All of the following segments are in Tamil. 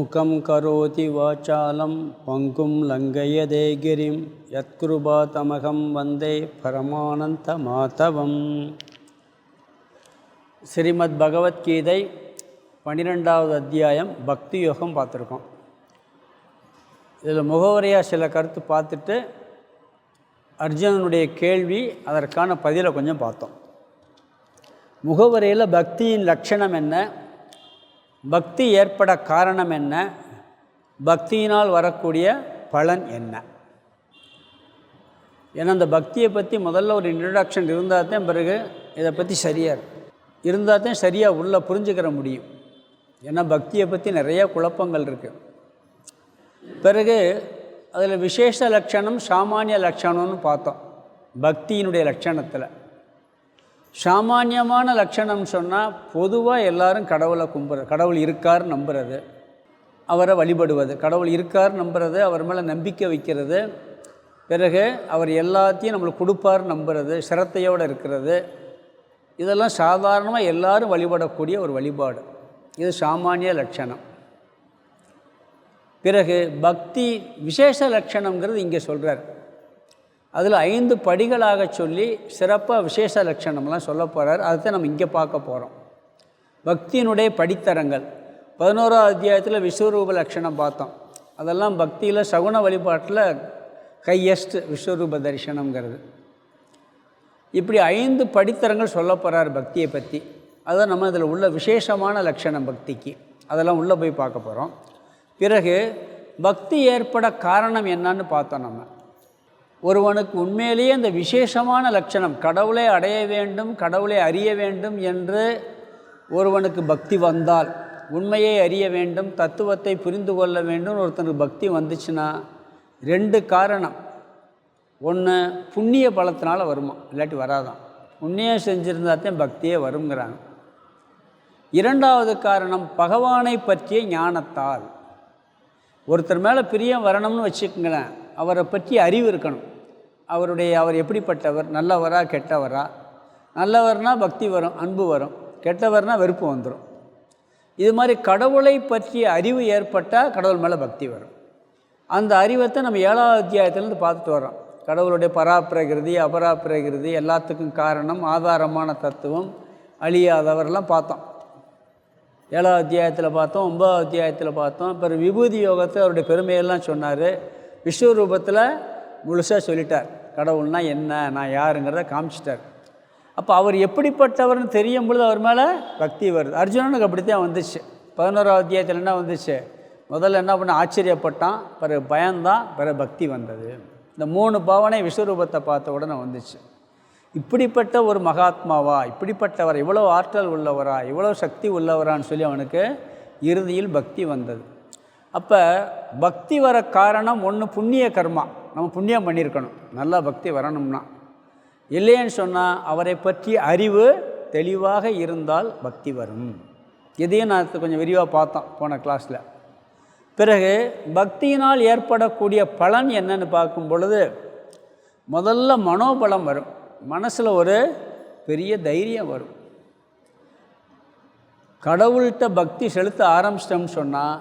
மூகம் கரோதி வாசாலம் பங்கும் லங்கயதே கிரிம் யத்கிருபாதமகம் வந்தே பரமானந்த மாதவம். ஸ்ரீமத் பகவத்கீதை 12வது அத்தியாயம் பக்தி யோகம் பார்த்துருக்கோம். இதில் முகவரியாக சில கருத்து பார்த்துட்டு அர்ஜுனனுடைய கேள்வி அதற்கான பதிலை கொஞ்சம் பார்த்தோம். முகவரியில் பக்தியின் லட்சணம் என்ன, பக்தி ஏற்பட காரணம் என்ன, பக்தியினால் வரக்கூடிய பலன் என்ன. ஏன்னா அந்த பக்தியை பற்றி முதல்ல ஒரு இன்ட்ரடக்ஷன் இருந்தால் தான் பிறகு இதை பற்றி இருந்தால் தான் சரியாக உள்ளே புரிஞ்சுக்கிற முடியும். ஏன்னா பக்தியை பற்றி நிறைய குழப்பங்கள் இருக்குது. பிறகு அதில் விசேஷ லட்சணம் சாமானிய லட்சணம்னு பார்த்தோம். பக்தியினுடைய லட்சணத்தில் சாமானியமான லட்சணம் சொன்னால் பொதுவாக எல்லாரும் கடவுளை கும்புறது, கடவுள் இருக்கார் நம்புறது, அவரை வழிபடுவது, கடவுள் இருக்கார் நம்புறது, அவர் மேலே நம்பிக்கை வைக்கிறது, பிறகு அவர் எல்லாத்தையும் நம்மளுக்கு கொடுப்பார் நம்புறது, சிரத்தையோடு இருக்கிறது, இதெல்லாம் சாதாரணமாக எல்லாரும் வழிபடக்கூடிய ஒரு வழிபாடு. இது சாமானிய லட்சணம். பிறகு பக்தி விசேஷ லட்சணங்கிறது இங்கே சொல்கிறார். அதில் 5 படிகளாக சொல்லி சிறப்பாக விசேஷ லட்சணம்லாம் சொல்ல போகிறார். அதுதான் நம்ம இங்கே பார்க்க போகிறோம். பக்தியினுடைய படித்தரங்கள் 11வது அத்தியாயத்தில் விஸ்வரூப லட்சணம் பார்த்தோம். அதெல்லாம் பக்தியில் சகுன வழிபாட்டில் ஹையஸ்ட் விஸ்வரூப தரிசனங்கிறது. இப்படி 5 படித்தரங்கள் சொல்ல போகிறார் பக்தியை பற்றி. அதுதான் நம்ம இதில் உள்ள விசேஷமான லட்சணம் பக்திக்கு. அதெல்லாம் உள்ளே போய் பார்க்க போகிறோம். பிறகு பக்தி ஏற்பட காரணம் என்னன்னு பார்த்தோம். நம்ம ஒருவனுக்கு உண்மையிலேயே இந்த விசேஷமான லட்சணம் கடவுளை அடைய வேண்டும், கடவுளை அறிய வேண்டும் என்று ஒருவனுக்கு பக்தி வந்தால், உண்மையை அறிய வேண்டும், தத்துவத்தை புரிந்து கொள்ள வேண்டும் ஒருத்தனுக்கு பக்தி வந்துச்சுன்னா 2 காரணம். ஒன்று புண்ணிய பலத்தினால் வருமா, இல்லாட்டி வராதான். புண்ணியம் செஞ்சுருந்தாத்தான் பக்தியே வருங்கிறாங்க. 2வது காரணம் பகவானை பற்றிய ஞானத்தால். ஒருத்தர் மேலே பிரியம் வரணும்னு வச்சுக்கோங்களேன், அவரை பற்றி அறிவு இருக்கணும். அவர் எப்படிப்பட்டவர், நல்லவரா கெட்டவரா. நல்லவர்னால் பக்தி வரும், அன்பு வரும். கெட்டவர்னால் வெறுப்பு வந்துடும். இது மாதிரி கடவுளை பற்றிய அறிவு ஏற்பட்டால் கடவுள் மேலே பக்தி வரும். அந்த அறிவத்தை நம்ம 7வது அத்தியாயத்திலேருந்து பார்த்துட்டு வரோம். கடவுளுடைய பராப்பிரகிருதி, அபராப்பிரகிருதி, எல்லாத்துக்கும் காரணம், ஆதாரமான தத்துவம், அழியாதவரெல்லாம் பார்த்தோம். 7வது அத்தியாயத்தில் பார்த்தோம், 9வது அத்தியாயத்தில் பார்த்தோம். அப்புறம் விபூதி யோகத்தை அவருடைய பெருமையெல்லாம் சொன்னார். விஸ்வரூபத்தில் முழுசாக சொல்லிட்டார். கடவுள்னா என்ன, நான் யாருங்கிறத காமிச்சிட்டார். அப்போ அவர் எப்படிப்பட்டவர்னு தெரியும் பொழுது அவர் மேலே பக்தி வருது. அர்ஜுனனுக்கு அப்படித்தான் வந்துச்சு. 11வது அத்தியாயத்தில் என்ன வந்துச்சு, முதல்ல என்ன பண்ண ஆச்சரியப்பட்டான், பிறகு பயந்தான், பிறகு பக்தி வந்தது. இந்த 3 பாவனை விஸ்வரூபத்தை பார்த்த உடனே வந்துச்சு. இப்படிப்பட்ட ஒரு மகாத்மாவா, இப்படிப்பட்டவர், இவ்வளோ ஆற்றல் உள்ளவரா, இவ்வளோ சக்தி உள்ளவரான்னு சொல்லி அவனுக்கு இறுதியில் பக்தி வந்தது. அப்போ பக்தி வர காரணம் ஒன்று புண்ணிய கர்மா, நம்ம புண்ணியம் பண்ணியிருக்கணும் நல்லா பக்தி வரணும்னா. இல்லைன்னு சொன்னால் அவரை பற்றி அறிவு தெளிவாக இருந்தால் பக்தி வரும். இதையும் நான் கொஞ்சம் விரிவாக பார்த்தோம் போன கிளாஸில். பிறகு பக்தியினால் ஏற்படக்கூடிய பலன் என்னன்னு பார்க்கும் பொழுது முதல்ல மனோபலம் வரும். மனசில் ஒரு பெரிய தைரியம் வரும். கடவுள்கிட்ட பக்தி செலுத்த ஆரம்பிச்சிட்டோம்னு சொன்னால்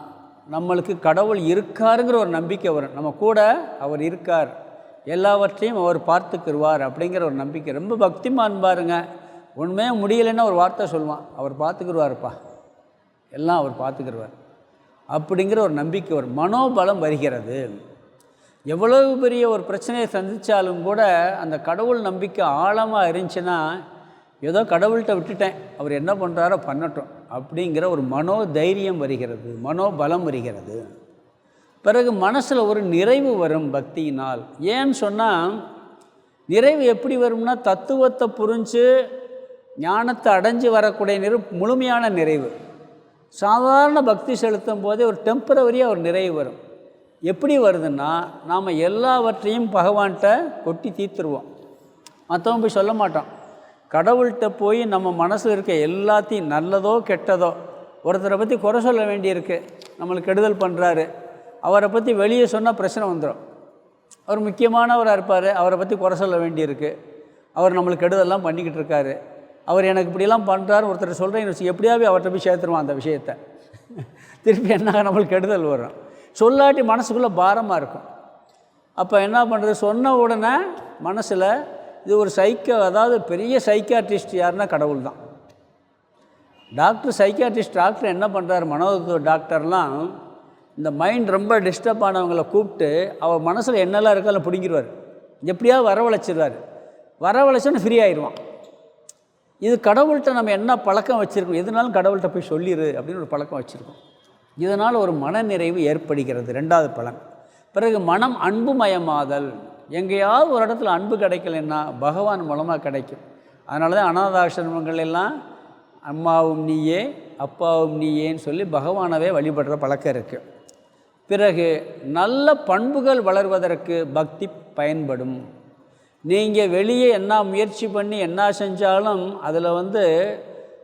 நம்மளுக்கு கடவுள் இருக்காருங்கிற ஒரு நம்பிக்கை வரும். நம்ம கூட அவர் இருக்கார், எல்லாவற்றையும் அவர் பார்த்துக்கிடுவார் அப்படிங்கிற ஒரு நம்பிக்கை. ரொம்ப பக்திமான் பாருங்க, உண்மையாக முடியலைன்னா ஒரு வார்த்தை சொல்லுவான், அவர் பார்த்துக்கிடுவார்ப்பா, எல்லாம் அவர் பார்த்துக்கிடுவார் அப்படிங்கிற ஒரு நம்பிக்கை வரும். மனோபலம் வருகிறது. எவ்வளவு பெரிய ஒரு பிரச்சனையை சந்தித்தாலும் கூட அந்த கடவுள் நம்பிக்கை ஆழமாக இருந்துச்சுன்னா, ஏதோ கடவுள்கிட்ட விட்டுட்டேன், அவர் என்ன பண்ணுறாரோ பண்ணட்டும் அப்படிங்கிற ஒரு மனோதைரியம் வருகிறது, மனோபலம் வருகிறது. பிறகு மனசில் ஒரு நிறைவு வரும் பக்தியினால். ஏன்னு சொன்னால் நிறைவு எப்படி வரும்னா, தத்துவத்தை புரிஞ்சு ஞானத்தை அடைஞ்சு வரக்கூடிய முழுமையான நிறைவு. சாதாரண பக்தி செலுத்தும் போதே ஒரு டெம்பரவரியாக ஒரு நிறைவு வரும். எப்படி வருதுன்னா, நாம் எல்லாவற்றையும் பகவான்கிட்ட கொட்டி தீர்த்துருவோம். மற்றவங்க போய் சொல்ல மாட்டோம். கடவுள்கிட்ட போய் நம்ம மனசில் இருக்க எல்லாத்தையும், நல்லதோ கெட்டதோ, ஒருத்தரை பற்றி குறை சொல்ல வேண்டியிருக்கு, நம்மளுக்கு கெடுதல் பண்ணுறாரு, அவரை பற்றி வெளியே சொன்னால் பிரச்சனை வந்துடும். அவர் முக்கியமானவராக இருப்பார், அவரை பற்றி குறை சொல்ல வேண்டியிருக்கு, அவர் நம்மளுக்கு கெடுதல்லாம் பண்ணிக்கிட்டு இருக்காரு, அவர் எனக்கு இப்படிலாம் பண்ணுறாரு ஒருத்தர் சொல்கிறேன், எப்படியாவே அவர்கிட்ட போய் சேர்த்துருவான் அந்த விஷயத்தை. திருப்பி என்ன நம்மளுக்கு கெடுதல் வரும். சொல்லாட்டி மனசுக்குள்ளே பாரமாக இருக்கும். அப்போ என்ன பண்ணுறது, சொன்ன உடனே மனசில் இது ஒரு அதாவது பெரிய சைக்காட்ரிஸ்ட் யாருன்னா கடவுள் தான். சைக்காட்ரிஸ்ட் டாக்டர் என்ன பண்ணுறாரு, மனோதத்துவ டாக்டர்லாம் இந்த மைண்ட் ரொம்ப டிஸ்டர்ப் ஆனவங்களை கூப்பிட்டு அவர் மனசில் என்னெல்லாம் இருக்கோ அதில் பிடிங்கிடுவார். எப்படியாவது வரவழைச்சிடுவார். வரவழைச்சோன்னு ஃப்ரீ ஆயிடுவான். இது கடவுள்கிட்ட நம்ம என்ன பழக்கம் வச்சுருக்கோம், எதுனாலும் கடவுள்கிட்ட போய் சொல்லிடு அப்படின்னு ஒரு பழக்கம் வச்சுருக்கோம். இதனால் ஒரு மனநிறைவு ஏற்படுகிறது. 2வது பலன். பிறகு மனம் அன்புமயமாதல். எங்கேயாவது ஒரு இடத்துல அன்பு கிடைக்கலன்னா பகவான் மூலமாக கிடைக்கும். அதனால தான் அநாதாசிரமங்கள் எல்லாம் அம்மாவும் நீயே அப்பாவும் நீயேன்னு சொல்லி பகவானவே வழிபடுற பழக்கம் இருக்குது. பிறகு நல்ல பண்புகள் வளர்வதற்கு பக்தி பயன்படும். நீங்கள் வெளியே என்ன முயற்சி பண்ணி என்ன செஞ்சாலும் அதில்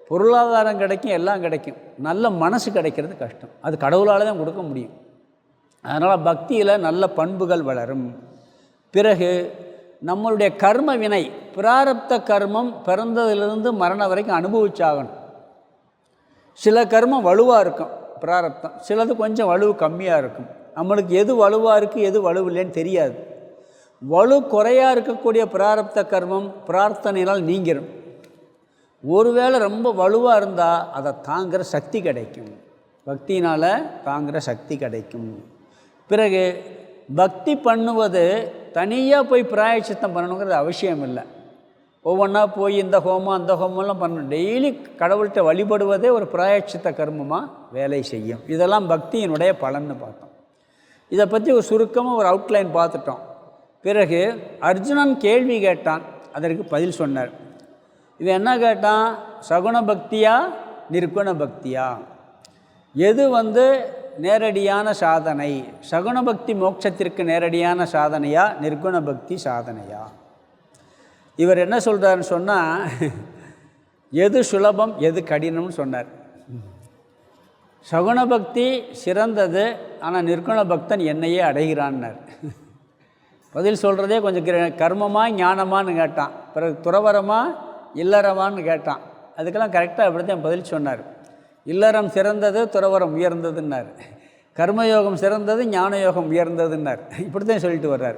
பொருளாதாரம் கிடைக்கும், எல்லாம் கிடைக்கும். நல்ல மனசு கிடைக்கிறது கஷ்டம். அது கடவுளால் தான் கொடுக்க முடியும். அதனால் பக்தியில் நல்ல பண்புகள் வளரும். பிறகு நம்மளுடைய கர்ம வினை, பிராரப்த கர்மம் பிறந்ததிலிருந்து மரணம் வரைக்கும் அனுபவிச்சாகணும். சில கர்மம் வலுவாக இருக்கும் பிராரப்தம், சிலது கொஞ்சம் வலுவு கம்மியாக இருக்கும். நம்மளுக்கு எது வலுவாக இருக்குது எது வலுவு இல்லைன்னு தெரியாது. வலு குறையாக இருக்கக்கூடிய பிராரப்த கர்மம் பிரார்த்தனையினால் நீங்கிடும். ஒருவேளை ரொம்ப வலுவாக இருந்தால் அதை தாங்குகிற சக்தி கிடைக்கும். பக்தினால் தாங்குகிற சக்தி கிடைக்கும். பிறகு பக்தி பண்ணுவது தனியாக போய் பிராயச்சித்தம் பண்ணணுங்கிறது அவசியம் இல்லை. ஒவ்வொன்றா போய் இந்த ஹோமம் அந்த ஹோமம்லாம் பண்ணணும். டெய்லி கடவுள்கிட்ட வழிபடுவதே ஒரு பிராயச்சித்த கர்மமாக வேலை செய்யும். இதெல்லாம் பக்தியினுடைய பலன்னு பார்த்தோம். இதை பற்றி ஒரு சுருக்கமாக ஒரு அவுட்லைன் பார்த்துட்டோம். பிறகு அர்ஜுனன் கேள்வி கேட்டான், அதற்கு பதில் சொன்னார். இவன் என்ன கேட்டான், சகுண பக்தியா நிர்குண பக்தியா, எது நேரடியான சாதனை, சகுண பக்தி மோட்சத்திற்கு நேரடியான சாதனையா நிர்குண பக்தி சாதனையா? இவர் என்ன சொல்கிறாருன்னு சொன்னால், எது சுலபம் எது கடினம்னு சொன்னார். சகுண பக்தி சிறந்தது, ஆனால் நிர்குண பக்தன் என்னையே அடைகிறான்னார். பதில் சொல்கிறதே கொஞ்சம் கர்மமா ஞானமானு கேட்டான். பிறகு துறவரமா இல்லறமான்னு கேட்டான். அதுக்கெல்லாம் கரெக்டாக அப்படி தான் பதில் சொன்னார். இல்லறம் சிறந்தது, துறவரம் உயர்ந்ததுன்னார். கர்மயோகம் சிறந்தது, ஞான யோகம் உயர்ந்ததுன்னார். இப்படி தான் சொல்லிட்டு வர்றார்.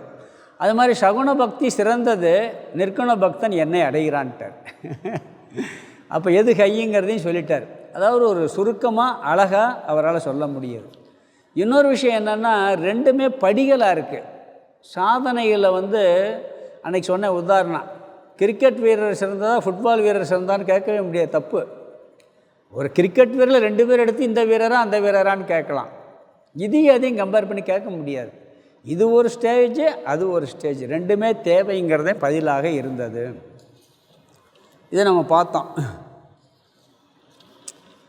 அது மாதிரி சகுண பக்தி சிறந்தது, நிர்குண பக்தன் என்னை அடைகிறான்ட்டார். அப்போ எது கையுங்கிறதையும் சொல்லிட்டார். அதாவது ஒரு சுருக்கமாக அழகாக அவரால் சொல்ல முடியுது. இன்னொரு விஷயம் என்னென்னா, ரெண்டுமே படிகளாக இருக்குது. சாதனையில் அன்றைக்கி சொன்ன உதாரணம், கிரிக்கெட் வீரர் சிறந்ததா ஃபுட்பால் வீரர் சிறந்தான்னு கேட்கவே முடியாது, தப்பு. ஒரு கிரிக்கெட் வீரரில் 2 பேர் எடுத்து இந்த வீரரா அந்த வீரரான்னு கேட்கலாம். இதையும் அதையும் கம்பேர் பண்ணி கேட்க முடியாது. இது ஒரு ஸ்டேஜ், அது ஒரு ஸ்டேஜ், ரெண்டுமே தேவைங்கிறதே பதிலாக இருந்தது. இதை நம்ம பார்த்தோம்.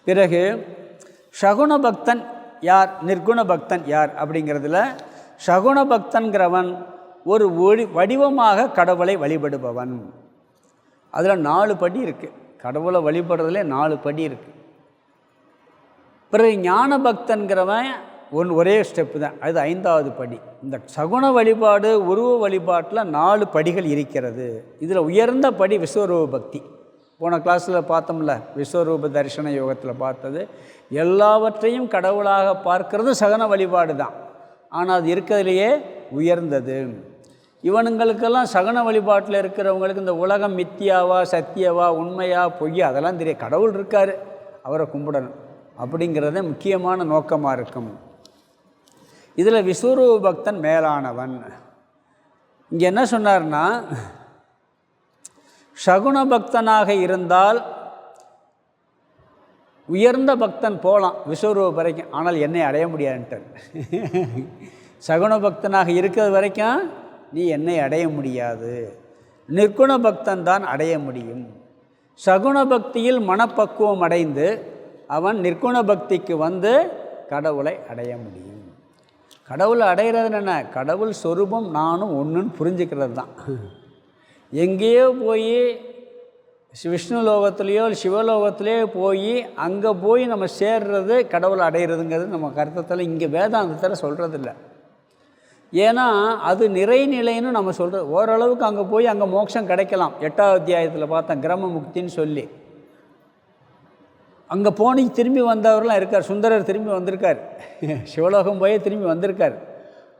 பிறகு சகுண பக்தன் யார், நிர்குண பக்தன் யார் அப்படிங்கிறதுல, சகுண பக்தன்கிறவன் ஒரு வடிவமாக கடவுளை வழிபடுபவன். அதில் 4 படி இருக்குது. கடவுளை வழிபடுறதுலே 4 படி இருக்குது. பிறகு ஞான பக்தன்கிறவன் ஒரே ஸ்டெப்பு தான், அது 5வது படி. இந்த சகுண வழிபாடு உருவ வழிபாட்டில் 4 படிகள் இருக்கிறது. இதில் உயர்ந்த படி விஸ்வரூப பக்தி. போன கிளாஸில் பார்த்தோம்ல, விஸ்வரூப தரிசன யோகத்தில் பார்த்தது. எல்லாவற்றையும் கடவுளாக பார்க்கறது சகுன வழிபாடு தான். ஆனால் அது இருக்கிறதுலையே உயர்ந்தது. இவனுங்களுக்கெல்லாம் சகுன வழிபாட்டில் இருக்கிறவங்களுக்கு இந்த உலகம் மித்தியாவா சத்தியவா உண்மையா பொய்யா அதெல்லாம் தெரியும். கடவுள் இருக்கார், அவரை கும்பிடணும் அப்படிங்கிறத முக்கியமான நோக்கமாக இருக்கும். இதில் விஸ்வரூப பக்தன் மேலானவன். இங்கே என்ன சொன்னார்னா, சகுன பக்தனாக இருந்தால் உயர்ந்த பக்தன் போகலாம் விஸ்வரூப வரைக்கும், ஆனால் என்னை அடைய முடியாதுன்ட்டார். சகுன பக்தனாக இருக்கிறது வரைக்கும் நீ என்னை அடைய முடியாது, நிர்குண பக்தன் தான் அடைய முடியும். சகுன பக்தியில் மனப்பக்குவம் அடைந்து அவன் நிர்குண பக்திக்கு கடவுளை அடைய முடியும். கடவுளை அடைகிறது என்ன, கடவுள் சொரூபம் நானும் ஒன்றுன்னு புரிஞ்சுக்கிறது தான். எங்கேயோ போய் விஷ்ணு லோகத்துலேயோ சிவலோகத்துலேயோ போய் அங்கே போய் நம்ம சேர்றது கடவுளை அடைகிறதுங்கிறது நம்ம கருத்தத்தில் இங்கே வேதாந்தத்தில் சொல்கிறதில்ல. ஏன்னா அது நிறைநிலைன்னு நம்ம சொல்கிறது. ஓரளவுக்கு அங்கே போய் அங்கே மோட்சம் கிடைக்கலாம். 8வது அத்தியாயத்தில் பார்த்தேன் கிரம முக்தின்னு சொல்லி. அங்கே போனி திரும்பி வந்தவரெலாம் இருக்கார். சுந்தரர் திரும்பி வந்திருக்கார், சிவலோகம் போய் திரும்பி வந்திருக்கார்.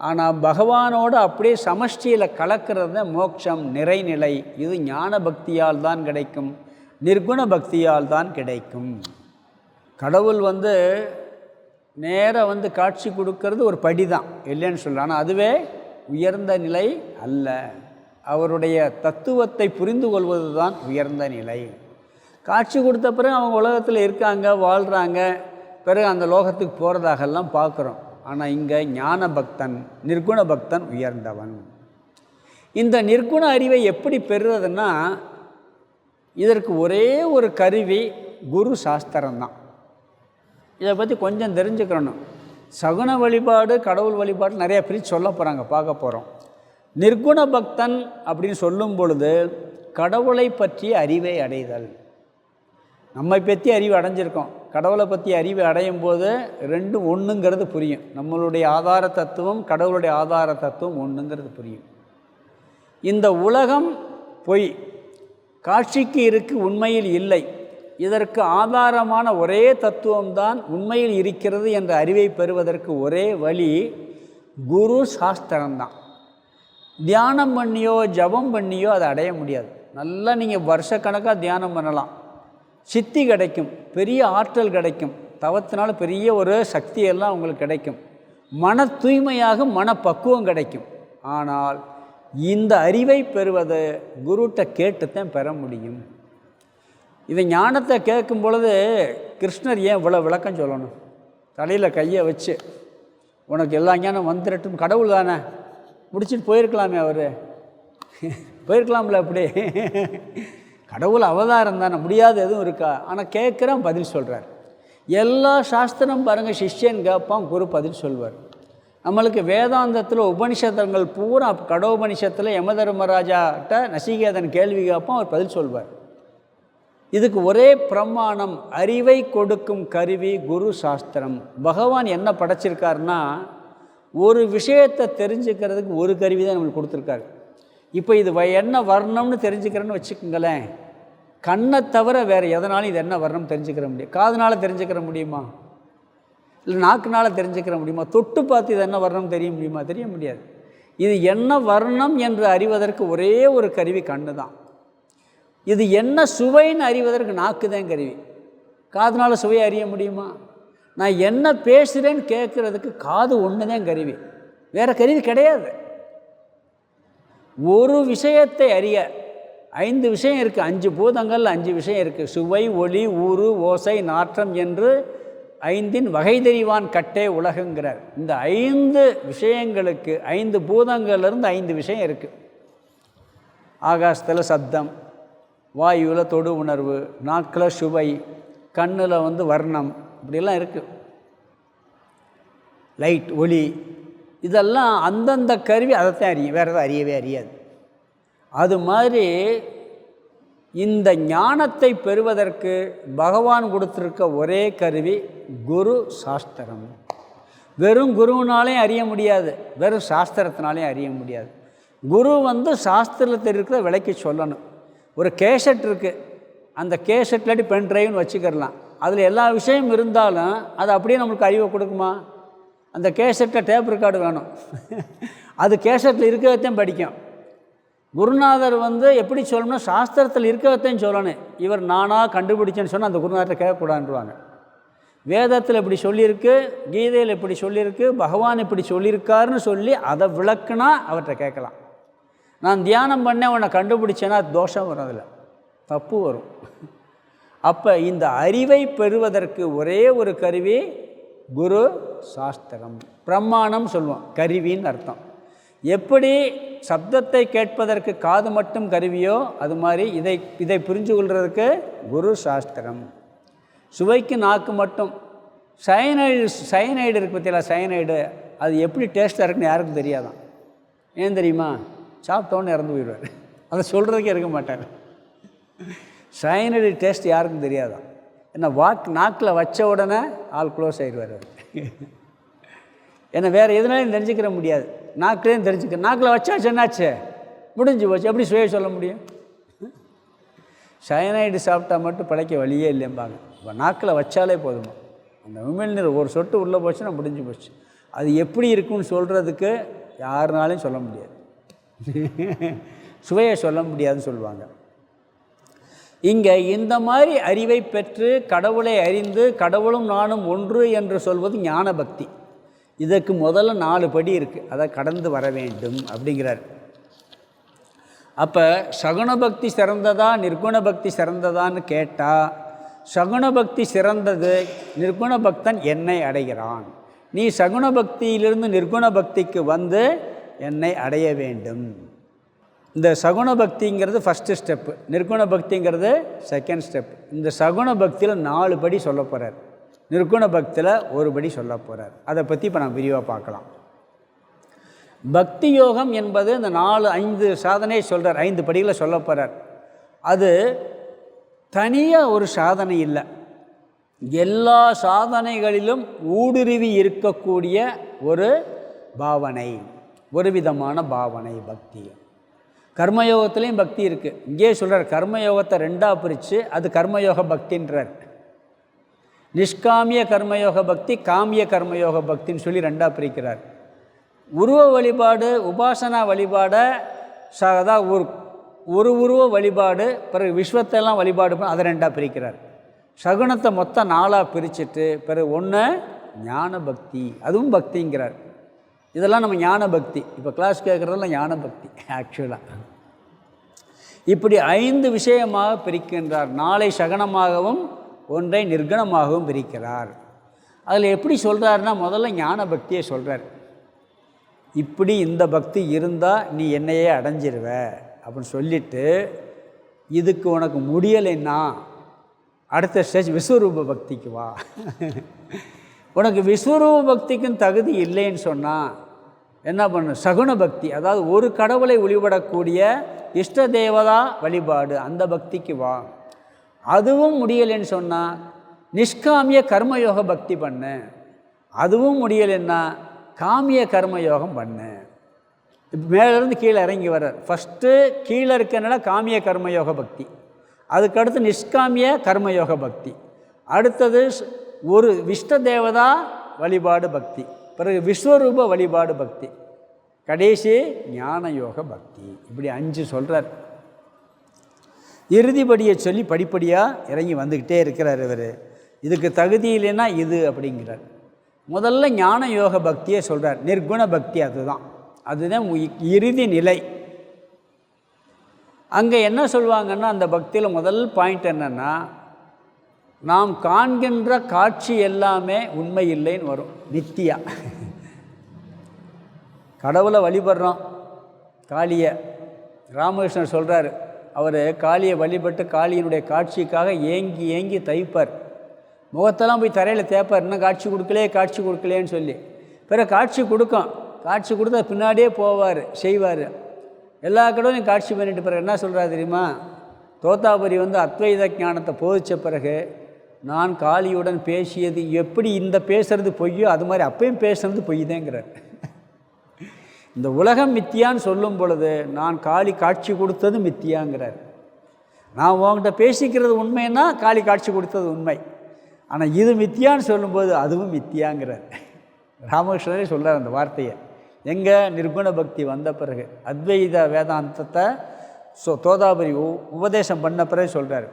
ஆனால் பகவானோடு அப்படியே சமஷ்டியில் கலக்கிறது மோட்சம், நிறைநிலை. இது ஞான பக்தியால் தான் கிடைக்கும், நிர்குண பக்தியால் தான் கிடைக்கும். கடவுள் நேராக காட்சி கொடுக்கறது ஒரு படி தான், இல்லைன்னு சொல்லலாம். ஆனால் அதுவே உயர்ந்த நிலை அல்ல. அவருடைய தத்துவத்தை புரிந்து கொள்வது தான் உயர்ந்த நிலை. காட்சி கொடுத்த பிறகு அவங்க உலகத்தில் இருக்காங்க, வாழ்கிறாங்க, பிறகு அந்த லோகத்துக்கு போகிறதாகலாம் பார்க்குறோம். ஆனால் இங்கே ஞான பக்தன், நிர்குண பக்தன் உயர்ந்தவன். இந்த நிர்குண அறிவை எப்படி பெறுறதுன்னா, இதற்கு ஒரே ஒரு கருவி குரு சாஸ்திரம்தான். இதை பற்றி கொஞ்சம் தெரிஞ்சுக்கணும். சகுன வழிபாடு, கடவுள் வழிபாடு நிறைய பிரித்து சொல்ல போகிறாங்க, பார்க்க போகிறோம். நிர்குண பக்தன் அப்படின்னு சொல்லும் பொழுது கடவுளை பற்றிய அறிவை அடைதல். நம்மை பற்றி அறிவு அடைஞ்சிருக்கோம், கடவுளை பற்றி அறிவு அடையும் போது ரெண்டும் ஒன்றுங்கிறது புரியும். நம்மளுடைய ஆதார தத்துவம், கடவுளுடைய ஆதார தத்துவம் ஒன்றுங்கிறது புரியும். இந்த உலகம் பொய், காட்சிக்கு இருக்கு, உண்மையில் இல்லை. இதற்கு ஆதாரமான ஒரே தத்துவம்தான் உண்மையில் இருக்கிறது என்ற அறிவை பெறுவதற்கு ஒரே வழி குரு சாஸ்திரம்தான். தியானம் பண்ணியோ ஜபம் பண்ணியோ அதை அடைய முடியாது. நல்லா நீங்கள் வருஷக்கணக்காக தியானம் பண்ணலாம், சித்தி கிடைக்கும், பெரிய ஆற்றல் கிடைக்கும், தவத்தினால பெரிய ஒரு சக்தியெல்லாம் உங்களுக்கு கிடைக்கும், மன தூய்மையாக மனப்பக்குவம் கிடைக்கும். ஆனால் இந்த அறிவை பெறுவது குருட்ட கேட்டுத்தான் பெற முடியும். இதை ஞானத்தை கேட்கும் பொழுது கிருஷ்ணர் ஏன் இவ்வளோ விளக்கம் சொல்லணும்? தலையில் கையை வச்சு உனக்கு எல்லா ஞானம் வந்துடட்டும், கடவுள் தானே, முடிச்சுட்டு போயிருக்கலாமே, அவர் போயிருக்கலாம்ல. அப்படி கடவுள் அவதாரம் தானே, முடியாது எதுவும் இருக்கா? ஆனால் கேட்குறான், பதில் சொல்கிறார். எல்லா சாஸ்திரம் பாருங்கள், சிஷ்யன் கேட்பான், குரு பதில் சொல்வார். நம்மளுக்கு வேதாந்தத்தில் உபனிஷதங்கள் பூரா, கடோபனிஷத்தில் யமதர்மராஜாட்ட நசிகேதன் கேள்வி கேட்பான், அவர் பதில் சொல்வார். இதுக்கு ஒரே பிரமாணம், அறிவை கொடுக்கும் கருவி குரு சாஸ்திரம். பகவான் என்ன படைச்சிருக்காருன்னா, ஒரு விஷயத்தை தெரிஞ்சுக்கிறதுக்கு ஒரு கருவி தான் நம்மளுக்கு கொடுத்துருக்காரு. இப்போ இது என்ன வர்ணம்னு தெரிஞ்சுக்கிறேன்னு வச்சுக்கோங்களேன், கண்ணை தவிர வேறு எதனாலும் இது என்ன வர்ணம் தெரிஞ்சுக்கிற முடியும்? காதுனால் தெரிஞ்சுக்கிற முடியுமா? இல்லை நாக்குனால் தெரிஞ்சுக்கிற முடியுமா? தொட்டு பார்த்து இது என்ன வர்ணம் தெரிய முடியுமா? தெரிய முடியாது. இது என்ன வர்ணம் என்று அறிவதற்கு ஒரே ஒரு கருவி கண்ணு தான். இது என்ன சுவைன்னு அறிவதற்கு நாக்கு தான் கருவி. காதுனால் சுவையை அறிய முடியுமா? நான் என்ன பேசுகிறேன்னு கேட்குறதுக்கு காது ஒன்று தான் கருவி, வேறு கருவி கிடையாது. ஒரு விஷயத்தை அறிய 5 விஷயம் இருக்குது, 5 பூதங்கள் 5 விஷயம் இருக்குது. சுவை, ஒளி, ஊறு, ஓசை, நாற்றம் என்று 5 வகை தெரிவான் கட்டே உலகுங்கிறார். இந்த 5 விஷயங்களுக்கு 5 பூதங்கள்லேருந்து 5 விஷயம் இருக்குது. ஆகாசத்தில் சப்தம், வாயுவில் தொடு உணர்வு, நாக்கில் சுவை, கண்ணில் வர்ணம், இப்படிலாம் இருக்குது. லைட், ஒளி, இதெல்லாம் அந்தந்த கருவி அதைத்தான் அறியும், வேறு எதாவது அறியவே அறியாது. அது மாதிரி இந்த ஞானத்தை பெறுவதற்கு பகவான் கொடுத்துருக்க ஒரே கருவி குரு சாஸ்திரம். வெறும் குருவினாலே அறிய முடியாது, வெறும் சாஸ்திரத்தினாலே அறிய முடியாது. குரு சாஸ்திரத்தில் இருக்கிற விலைக்கு சொல்லணும். ஒரு கேசட் இருக்குது, அந்த கேசட்லாட்டி பென் ட்ரைவ்னு வச்சுக்கிறலாம். அதில் எல்லா விஷயம் இருந்தாலும் அது அப்படியே நம்மளுக்கு அறிவை கொடுக்குமா? அந்த கேசட்டில் டேப் ரெக்கார்டு வேணும். அது கேசட்டில் இருக்கிறதையும் படிக்கும். குருநாதர் எப்படி சொல்லணும்னா, சாஸ்திரத்தில் இருக்கிறதையும் சொல்லணும். இவர் நானாக கண்டுபிடிச்சேன்னு சொன்னால் அந்த குருநாதரை கேட்கக்கூடாதுன்றாங்க. வேதத்தில் இப்படி சொல்லியிருக்கு, கீதையில் இப்படி சொல்லியிருக்கு, பகவான் இப்படி சொல்லியிருக்காருன்னு சொல்லி அதை விளக்குனா அவர்கிட்ட கேட்கலாம். நான் தியானம் பண்ணேன் உன்னை கண்டுபிடிச்சேன்னா தோஷம் வரும், அதில் தப்பு வரும். அப்போ இந்த அறிவை பெறுவதற்கு ஒரே ஒரு கருவி குரு சாஸ்திரம். பிரமாணம் சொல்லுவோம், கருவின்னு அர்த்தம். எப்படி சப்தத்தை கேட்பதற்கு காது மட்டும் கருவியோ அது மாதிரி இதை புரிஞ்சு கொள்வதற்கு குரு சாஸ்திரம். சுவைக்கு நாக்கு மட்டும். சயனைடு இருக்குது பற்றியா, சயனைடு அது எப்படி டேஸ்ட்டாக இருக்குன்னு யாருக்கும் தெரியாதான். ஏன் தெரியுமா? சாப்பிட்டோன்னு இறந்து போயிடுவார், அதை சொல்கிறதுக்கே இருக்க மாட்டார். சயனைடு டேஸ்ட் யாருக்கும் தெரியாதான். ஏன்னா நாக்கில் வச்ச உடனே ஆள் க்ளோஸ் ஆகிடுவார். ஏன்னா வேறு எதுனாலும் தெரிஞ்சுக்கிற முடியாது, நாக்கிலேயும் தெரிஞ்சுக்க. நாக்கில் வச்சாச்சு என்னாச்சு, முடிஞ்சு போச்சு. எப்படி சுவையை சொல்ல முடியும்? சயனைடு சாப்பிட்டா மட்டும் பிழைக்க வழியே இல்லைம்பாங்க. நாக்கில் வச்சாலே போதுமா, அந்த உமிழ்நீர் ஒரு சொட்டு உள்ளே போச்சுன்னா முடிஞ்சு போச்சு. அது எப்படி இருக்குன்னு சொல்கிறதுக்கு யாருனாலையும் சொல்ல முடியாது, சுவையை சொல்ல முடியாதுன்னு சொல்லுவாங்க. இங்கே இந்த மாதிரி அறிவை பெற்று கடவுளை அறிந்து கடவுளும் நானும் ஒன்று என்று சொல்வது ஞான பக்தி. இதற்கு முதல்ல 4 படி இருக்குது, அதை கடந்து வர வேண்டும் அப்படிங்கிறார். அப்போ சகுண பக்தி சிறந்ததா நிர்குண பக்தி சிறந்ததான்னு கேட்டால், சகுண பக்தி சிறந்தது. நிர்குண பக்தன் என்னை அடைகிறான். நீ சகுண பக்தியிலிருந்து நிர்குண பக்திக்கு வந்து என்னை அடைய வேண்டும். இந்த சகுண பக்திங்கிறது ஃபஸ்ட்டு ஸ்டெப்பு, நிர்குண பக்திங்கிறது செகண்ட் ஸ்டெப். இந்த சகுண பக்தியில் 4 படி சொல்ல போகிறார், நிர்குண பக்தியில் 1 படி சொல்ல போகிறார். அதை பற்றி இப்போ நான் விரிவாக பார்க்கலாம். பக்தி யோகம் என்பது இந்த 4-5 சாதனையை சொல்கிறார், 5 படிகளை சொல்ல போகிறார். அது தனியாக ஒரு சாதனை இல்லை, எல்லா சாதனைகளிலும் ஊடுருவி இருக்கக்கூடிய ஒரு பாவனை, ஒரு விதமான பாவனை பக்தி. கர்மயோகத்துலேயும் பக்தி இருக்குது. இங்கே சொல்கிறார், கர்மயோகத்தை 2ஆக பிரித்து அது கர்மயோக பக்தின்றார். நிஷ்காமிய கர்மயோக பக்தி, காமிய கர்மயோக பக்தின்னு சொல்லி 2ஆக பிரிக்கிறார். உருவ வழிபாடு, உபாசனா வழிபாடை அதாவது ஒரு உருவ வழிபாடு, பிறகு விஸ்வத்தெல்லாம் வழிபாடு பண்ண அதை 2ஆக பிரிக்கிறார். சகுனத்தை மொத்தம் 4ஆக பிரிச்சுட்டு பிறகு 1 ஞான பக்தி, அதுவும் பக்திங்கிறார். இதெல்லாம் நம்ம ஞான பக்தி, இப்போ கிளாஸ் கேட்குறதெல்லாம் ஞான பக்தி ஆக்சுவலாக. இப்படி 5 விஷயமாக பிரிக்கின்றார். 4 சகனமாகவும் 1 நிர்குணமாகவும் பிரிக்கிறார். அதில் எப்படி சொல்கிறாருன்னா, முதல்ல ஞான பக்தியை சொல்கிறார். இப்படி இந்த பக்தி இருந்தால் நீ என்னையே அடைஞ்சிருவ அப்படின்னு சொல்லிவிட்டு, இதுக்கு உனக்கு முடியலைன்னா அடுத்த ஸ்டேஜ் விஸ்வரூப பக்திக்கு வா. உனக்கு விஸ்வரூப பக்திக்கும் தகுதி இல்லைன்னு சொன்னால் என்ன பண்ணு, சகுன பக்தி, அதாவது ஒரு கடவுளை வழிபடக்கூடிய இஷ்ட தேவதா வழிபாடு, அந்த பக்திக்கு வா. அதுவும் முடியலைன்னு சொன்னால் நிஷ்காமிய கர்மயோக பக்தி பண்ணு. அதுவும் முடியலைன்னா காமிய கர்மயோகம் பண்ணு. இப்போ மேலேருந்து கீழே இறங்கி வர்றார். ஃபஸ்ட்டு கீழே இருக்கனால காமிய கர்மயோக பக்தி, அதுக்கடுத்து நிஷ்காமிய கர்மயோக பக்தி, அடுத்தது ஒரு விஷ்ட தேவதா வழிபாடு பக்தி, பிறகு விஸ்வரூப வழிபாடு பக்தி, கடைசி ஞான யோக பக்தி. இப்படி 5 சொல்கிறார். இறுதிப்படியை சொல்லி படிப்படியாக இறங்கி வந்துக்கிட்டே இருக்கிறார் இவர். இதுக்கு தகுதி இல்லைன்னா இது அப்படிங்கிறார். முதல்ல ஞான யோக பக்தியை சொல்கிறார். நிர்குண பக்தி அதுதான் இறுதி நிலை. அங்கே என்ன சொல்லுவாங்கன்னா, அந்த பக்தியில் முதல் பாயிண்ட் என்னென்னா, நாம் காண்கின்ற காட்சி எல்லாமே உண்மை இல்லைன்னு வரும், நித்தியா. கடவுளை வழிபடுறோம், காளியை. ராமகிருஷ்ணர் சொல்கிறார், அவர் காளியை வழிபட்டு காளியினுடைய காட்சிக்காக ஏங்கி ஏங்கி தைப்பார். முகத்தெல்லாம் போய் தரையில் தேய்ப்பார், இன்னும் காட்சி கொடுக்கலேன்னு சொல்லி. பிறகு காட்சி கொடுக்கும், காட்சி கொடுத்தா பின்னாடியே போவார், செய்வார். எல்லா கடவுளையும் காட்சி பண்ணிட்டு பிறகு என்ன சொல்கிறார் தெரியுமா? தோத்தாபுரி அத்வைத ஞானத்தை போதித்த பிறகு, நான் காளியுடன் பேசியது எப்படி இந்த பேசுகிறது பொய்யோ அது மாதிரி அப்பயும் பேசுகிறது பொய்தேங்கிறார். இந்த உலகம் மித்தியான்னு சொல்லும் பொழுது நான் காளி காட்சி கொடுத்தது மித்தியாங்கிறார். நான் உங்கள்கிட்ட பேசிக்கிறது உண்மைன்னா காளி காட்சி கொடுத்தது உண்மை, ஆனால் இது மித்தியான்னு சொல்லும்போது அதுவும் மித்தியாங்கிறார். ராமகிருஷ்ணரே சொல்கிறார் அந்த வார்த்தையை. எங்கே? நிர்குண பக்தி வந்த பிறகு, அத்வைத வேதாந்தத்தை தோதாபுரி உபதேசம் பண்ண பிறகு சொல்கிறார்.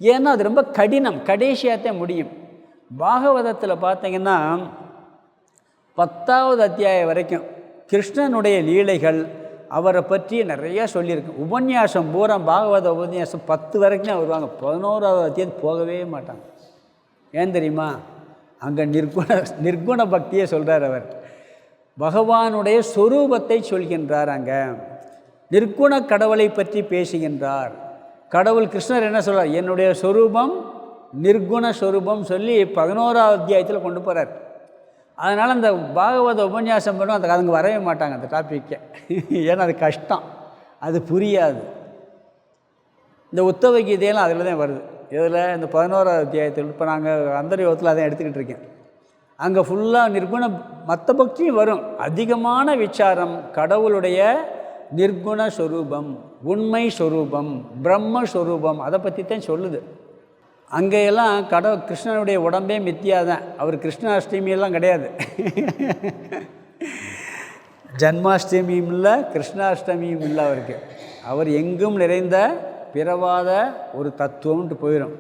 ஏன்னா அது ரொம்ப கடினம், கடைசியாகத்தான் முடியும். பாகவதத்தில் பார்த்தீங்கன்னா 10வது அத்தியாயம் வரைக்கும் கிருஷ்ணனுடைய லீலைகள், அவரை பற்றி நிறையா சொல்லியிருக்கு. உபன்யாசம் பூரா பாகவத உபன்யாசம் 10 வரைக்கும் தான் வருவாங்க, 11வது அத்தியாயம் போகவே மாட்டாங்க. ஏன் தெரியுமா? அங்கே நிர்குண பக்தியை சொல்கிறார் அவர். பகவானுடைய சொரூபத்தை சொல்கின்றார். அங்கே நிர்குண கடவுளை பற்றி பேசுகின்றார். கடவுள் கிருஷ்ணர் என்ன சொல்கிறார்? என்னுடைய சொரூபம் நிர்குண சொரூபம் சொல்லி 11வது அத்தியாயத்தில் கொண்டு போகிறார். அதனால் அந்த பாகவத உபன்யாசம் பண்ணும் அந்த அதுங்க வரவே மாட்டாங்க அந்த டாப்பிக்கை. ஏன்னா அது கஷ்டம், அது புரியாது. இந்த உத்தவ கீதையெல்லாம் அதில் தான் வருது. இதில் இந்த 11வது அத்தியாயத்தில் இப்போ நாங்கள் அந்தர்யோகத்தில் அதை எடுத்துக்கிட்டு இருக்கேன். அங்கே ஃபுல்லாக நிர்குண, மற்ற பக்தியும் வரும். அதிகமான விசாரம் கடவுளுடைய நிர்குண ஸ்வரூபம், உண்மை ஸ்வரூபம், பிரம்ம ஸ்வரூபம், அதை பற்றி தான் சொல்லுது. அங்கேயெல்லாம் கிருஷ்ணனுடைய உடம்பே மித்தியா தான். அவர் கிருஷ்ணாஷ்டமியெல்லாம் கிடையாது. ஜன்மாஷ்டமியும் இல்லை, கிருஷ்ணாஷ்டமியும் இல்லை அவருக்கு. அவர் எங்கும் நிறைந்த பிறவாத ஒரு தத்துவம்ன்ட்டு போயிடும்.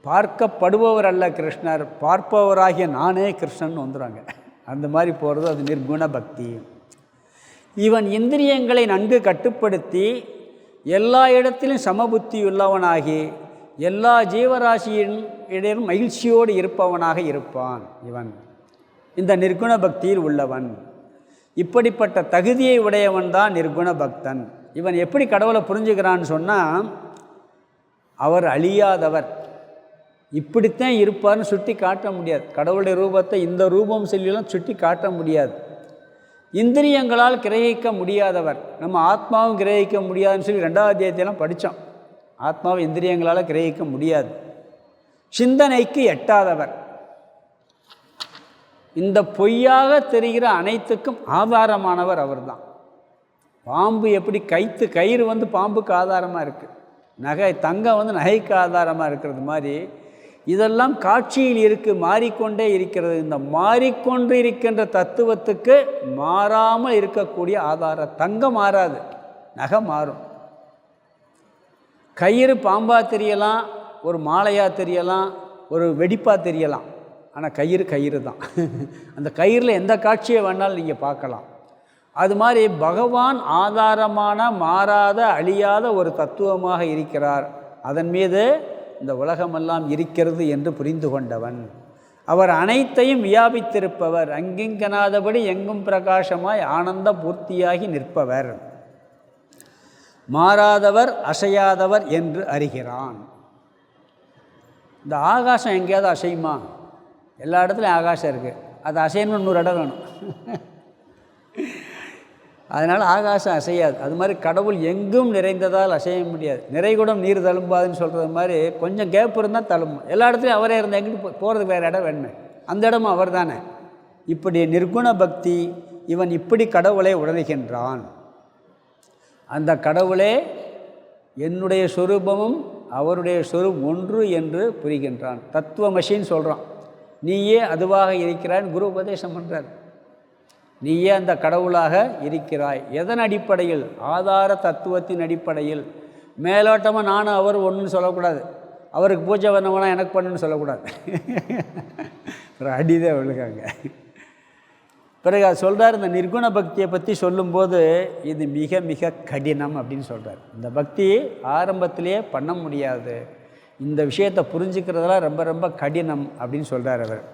பார்க்கப்படுபவர் அல்ல கிருஷ்ணர், பார்ப்பவராகிய நானே கிருஷ்ணன் வந்துடுறாங்க. அந்த மாதிரி போகிறது அது நிர்குண பக்தி. இவன் இந்திரியங்களை நன்கு கட்டுப்படுத்தி எல்லா இடத்திலும் சமபுத்தி உள்ளவனாகி எல்லா ஜீவராசியின் இடையிலும் மகிழ்ச்சியோடு இருப்பவனாக இருப்பான். இவன் இந்த நிர்குண பக்தியில் உள்ளவன். இப்படிப்பட்ட தகுதியை உடையவன் தான் நிர்குண பக்தன். இவன் எப்படி கடவுளை புரிஞ்சுக்கிறான்னு சொன்னால், அவர் அழியாதவர், இப்படித்தான் இருப்பார்னு சுட்டி காட்ட முடியாது. கடவுளுடைய ரூபத்தை இந்த ரூபம் சொல்லிலாம் சுட்டி காட்ட முடியாது. இந்திரியங்களால் கிரகிக்க முடியாதவர். நம்ம ஆத்மாவும் கிரகிக்க முடியாதுன்னு சொல்லி 2வது அத்தியாயத்தையெல்லாம் படித்தோம். ஆத்மாவை இந்திரியங்களால் கிரகிக்க முடியாது. சிந்தனைக்கு எட்டாதவர். இந்த பொய்யாக தெரிகிற அனைத்துக்கும் ஆதாரமானவர் அவர்தான். பாம்பு எப்படி கயிறு வந்து பாம்புக்கு ஆதாரமாக இருக்குது, தங்கம் நகைக்கு ஆதாரமாக இருக்கிறது மாதிரி இதெல்லாம் காட்சியில் இருக்குது, மாறிக்கொண்டே இருக்கிறது. இந்த மாறிக்கொண்டு இருக்கின்ற தத்துவத்துக்கு மாறாமல் இருக்கக்கூடிய ஆதாரம். தங்கம் மாறாது, நகை மாறும். கயிறு பாம்பாக தெரியலாம், ஒரு மாலையாக தெரியலாம், ஒரு வெடிப்பாக தெரியலாம். ஆனால் கயிறு தான். அந்த கயிறில் எந்த காட்சியை வேணாலும் நீங்கள் பார்க்கலாம். அது மாதிரி பகவான் ஆதாரமான மாறாத அழியாத ஒரு தத்துவமாக இருக்கிறார். அதன் மீது இந்த உலகமெல்லாம் இருக்கிறது என்று புரிந்து கொண்டவன். அவர் அனைத்தையும் வியாபித்திருப்பவர். அங்கிங்கனாதபடி எங்கும் பிரகாசமாய் ஆனந்த பூர்த்தியாகி நிற்பவர். மாறாதவர், அசையாதவர் என்று அறிகிறான். இந்த ஆகாசம் எங்கேயாவது அசையுமா? எல்லா இடத்துலையும் ஆகாசம் இருக்குது. அது அசையணும்னு இன்னொரு இடம் வேணும். அதனால் ஆகாசம் அசையாது. அது மாதிரி கடவுள் எங்கும் நிறைந்ததால் அசைய முடியாது. நிறைகுடம் நீர் தழும்பாதுன்னு சொல்கிறது மாதிரி கொஞ்சம் கேப் இருந்தால் தழும்பும். எல்லா இடத்துலையும் அவரே இருந்தால் எங்கிட்டு போகிறதுக்கு வேறு இடம் வேணுமே, அந்த இடமும் அவர் தானே. இப்படி நிர்குண பக்தி இவன் இப்படி கடவுளை உணர்கின்றான். அந்த கடவுளே என்னுடைய சொரூபமும் அவருடைய சொரூபம் ஒன்று என்று புரிகின்றான். தத்துவமசின்னு சொல்கிறான். நீயே அதுவாக இருக்கிறான்னு குரு உபதேசம் பண்ணுறார். நீயே அந்த கடவுளாக இருக்கிறாய். எதன் அடிப்படையில்? ஆதார தத்துவத்தின் அடிப்படையில். மேலோட்டமாக நானும் அவர் ஒன்றுன்னு சொல்லக்கூடாது. அவருக்கு பூஜை பண்ணவனா எனக்கு பண்ணுன்னு சொல்லக்கூடாது. அடிதான் விழுகாங்க. பிறகு அது சொல்கிறார், இந்த நிர்குண பக்தியை பற்றி சொல்லும்போது இது மிக மிக கடினம் அப்படின்னு சொல்கிறார். இந்த பக்தி ஆரம்பத்திலேயே பண்ண முடியாது, இந்த விஷயத்தை புரிஞ்சுக்கிறதெல்லாம் ரொம்ப ரொம்ப கடினம் அப்படின்னு சொல்கிறார் அவர்.